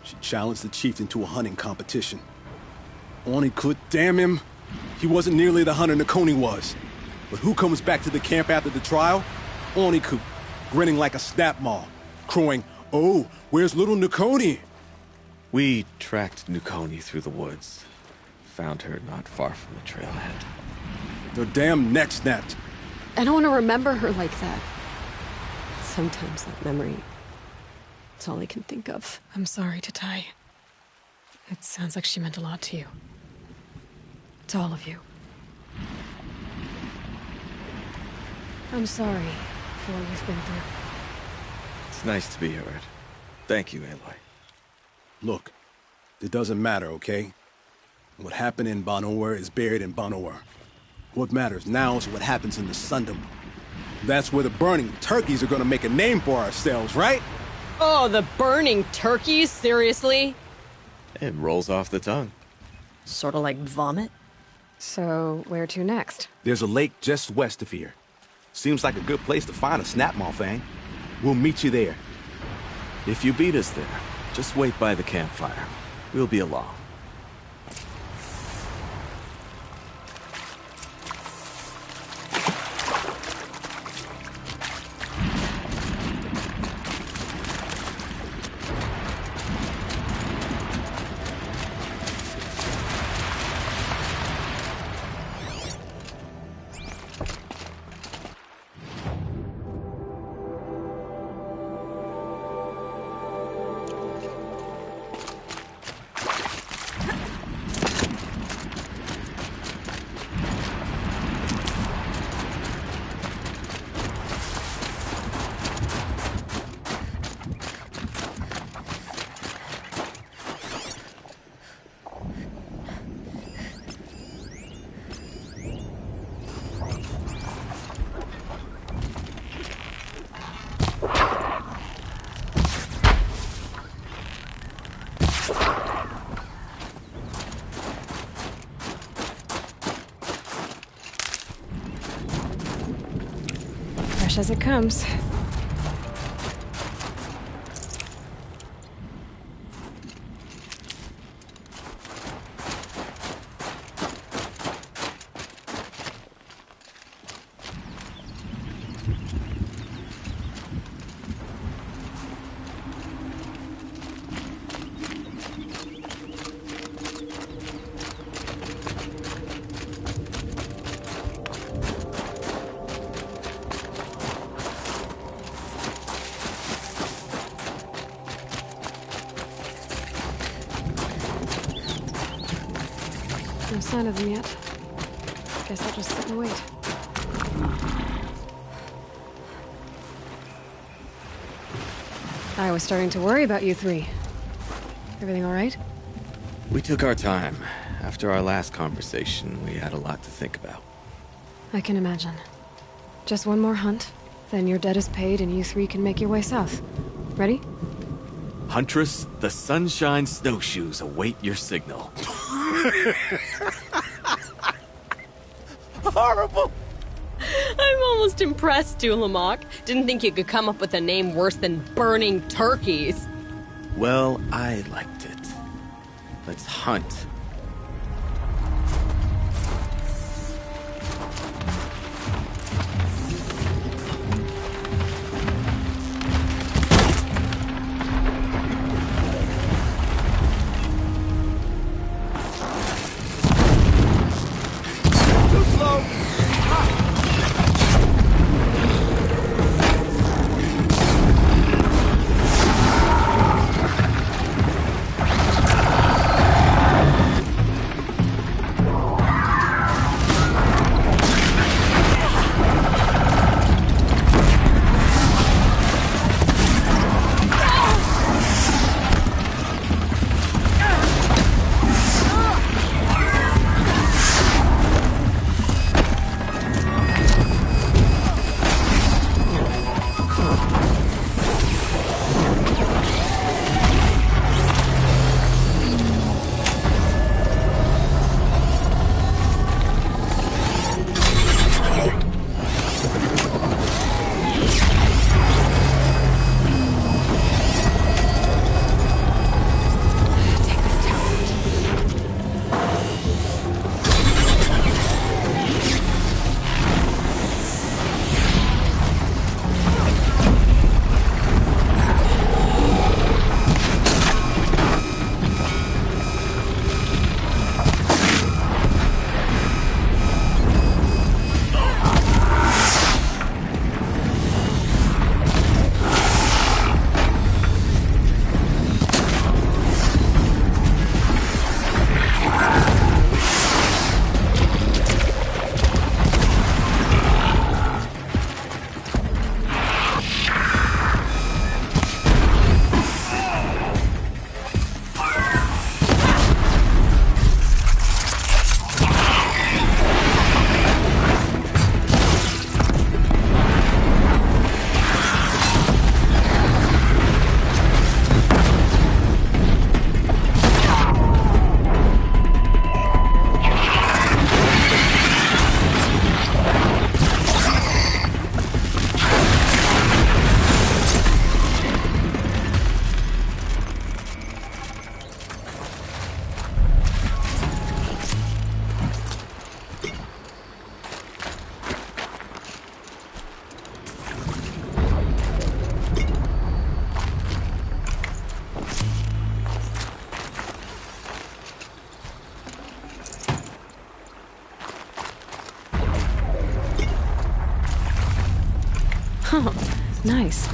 She challenged the chieftain to a hunting competition. Onakut, damn him! He wasn't nearly the hunter Nakoni was. But who comes back to the camp after the trial? Onakut, grinning like a snap maw, crowing, "Oh, where's little Nakoni?" We tracked Nakoni through the woods. Found her not far from the trailhead. Their damn neck snapped. I don't want to remember her like that. Sometimes that memory... it's all I can think of. I'm sorry, Tatai. It sounds like she meant a lot to you. To all of you. I'm sorry for what you've been through. It's nice to be heard. Thank you, Aloy. Look, it doesn't matter, okay? What happened in Banor is buried in Banor. What matters now is what happens in the Sundom. That's where the burning turkeys are gonna make a name for ourselves, right? Oh, the burning turkeys? Seriously? It rolls off the tongue. Sort of like vomit? So, where to next? There's a lake just west of here. Seems like a good place to find a snapmaw fang. We'll meet you there. If you beat us there, just wait by the campfire. We'll be along. Fresh as it comes. No sign of them yet. Guess I'll just sit and wait. I was starting to worry about you three. Everything all right? We took our time. After our last conversation, we had a lot to think about. I can imagine. Just one more hunt, then your debt is paid and you three can make your way south. Ready? Huntress, the Sunshine Snowshoes await your signal. Horrible! I'm almost impressed, Dulamok. Didn't think you could come up with a name worse than Burning Turkeys. Well, I liked it. Let's hunt. Oh, nice.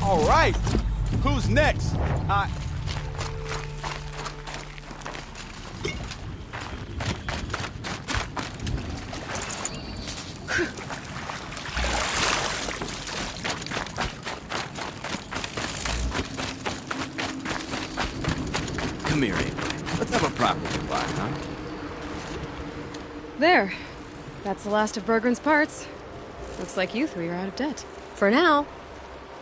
All right. Who's next? Come here, Amy. Let's have a proper goodbye, huh? There. That's the last of Bergren's parts. Looks like you three are out of debt. For now.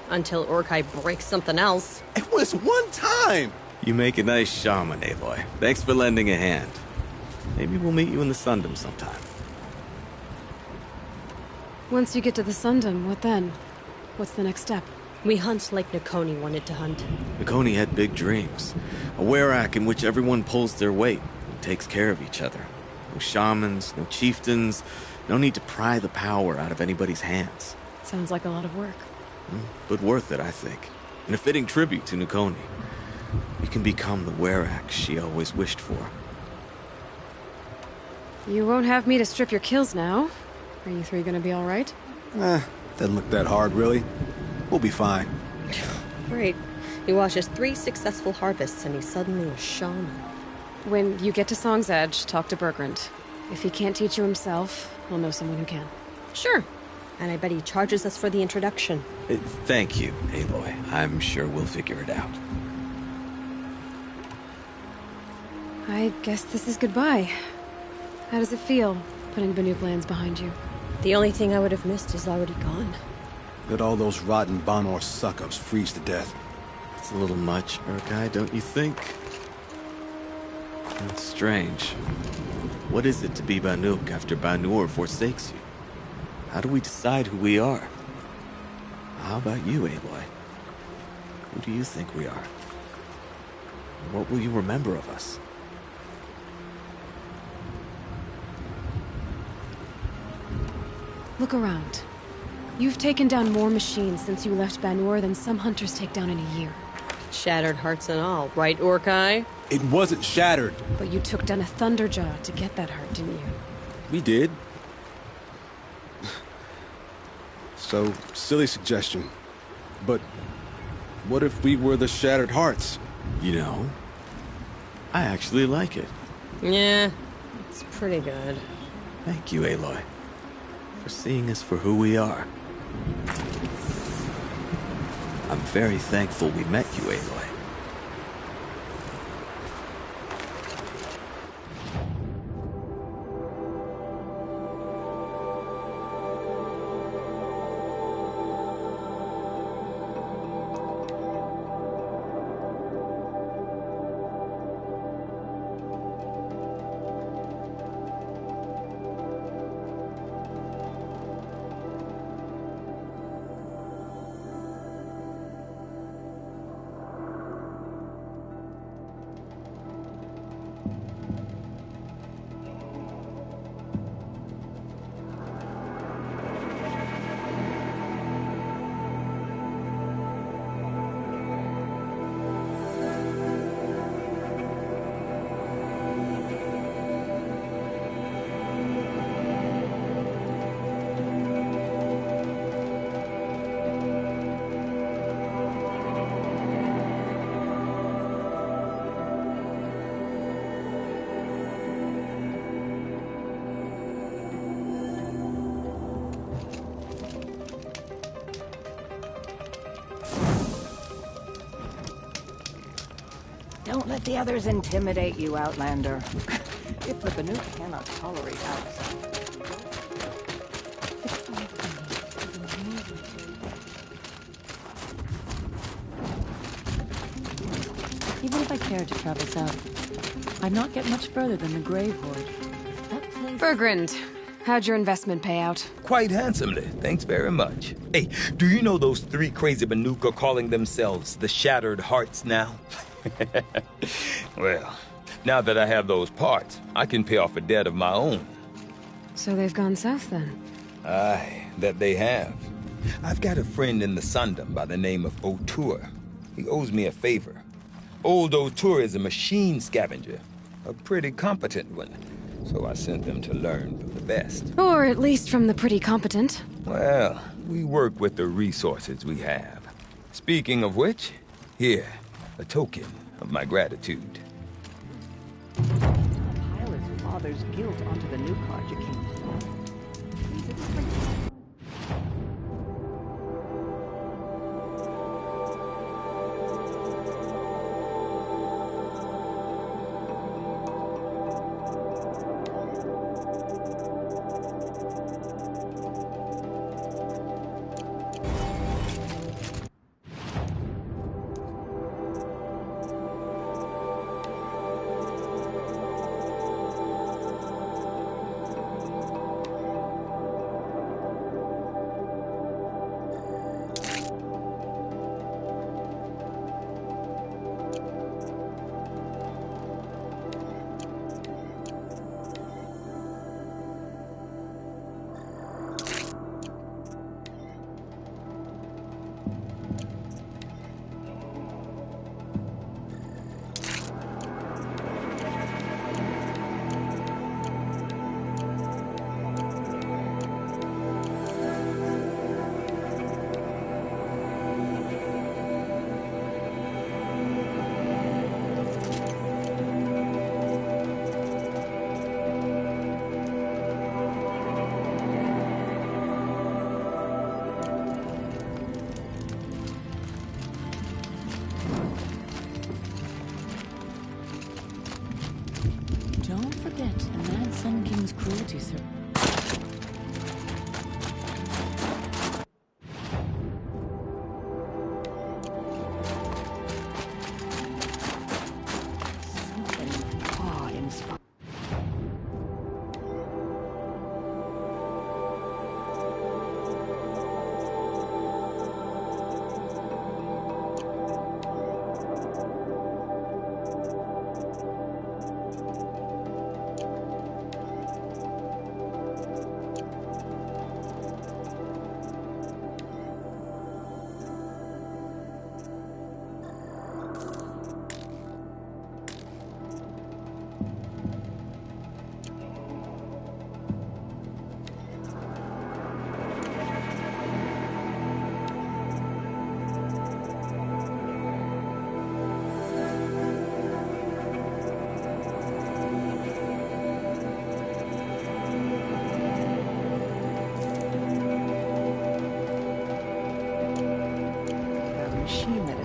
Until Urkai breaks something else. It was one time! You make a nice shaman, Aloy. Thanks for lending a hand. Maybe we'll meet you in the Sundom sometime. Once you get to the Sundom, what then? What's the next step? We hunt like Nakoni wanted to hunt. Nakoni had big dreams. A Werak in which everyone pulls their weight and takes care of each other. No shamans, no chieftains, no need to pry the power out of anybody's hands. Sounds like a lot of work. But worth it, I think. And a fitting tribute to Nakoni. We can become the Werak she always wished for. You won't have me to strip your kills now. Are you three gonna be alright? Doesn't look that hard, really. We'll be fine. Great. He watches 3 successful harvests and he's suddenly a shaman. When you get to Song's Edge, talk to Bergrand. If he can't teach you himself, we'll know someone who can. Sure. And I bet he charges us for the introduction. Thank you, Aloy. I'm sure we'll figure it out. I guess this is goodbye. How does it feel, putting Banuk lands behind you? The only thing I would have missed is already gone. Let all those rotten Banor suck-ups freeze to death. It's a little much, Urkai, don't you think? That's strange. What is it to be Banuk after Banur forsakes you? How do we decide who we are? How about you, Aloy? Who do you think we are? What will you remember of us? Look around. You've taken down more machines since you left Banur than some hunters take down in a year. Shattered hearts and all, right, Urkai? It wasn't shattered. But you took down a Thunderjaw to get that heart, didn't you? We did. So, silly suggestion. But what if we were the Shattered Hearts? You know, I actually like it. Yeah, it's pretty good. Thank you, Aloy, for seeing us for who we are. I'm very thankful we met you, Aloy. Don't let the others intimidate you, Outlander. If the Banuk cannot tolerate outsiders... Even if I cared to travel south, I'd not get much further than the Grave Horde. Bergrand, how'd your investment pay out? Quite handsomely, thanks very much. Hey, do you know those 3 crazy Banuk are calling themselves the Shattered Hearts now? Well, now that I have those parts, I can pay off a debt of my own. So they've gone south then? Aye, that they have. I've got a friend in the Sundom by the name of O'Toole. He owes me a favor. Old O'Toole is a machine scavenger, a pretty competent one. So I sent them to learn from the best. Or at least from the pretty competent. Well, we work with the resources we have. Speaking of which, here, a token of my gratitude. Pile his father's guilt onto the new card you came for. He's a different. Don't forget the Mad Sun King's cruelty, sir. Something awe-inspiring.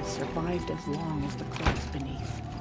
Survived as long as the clothes beneath.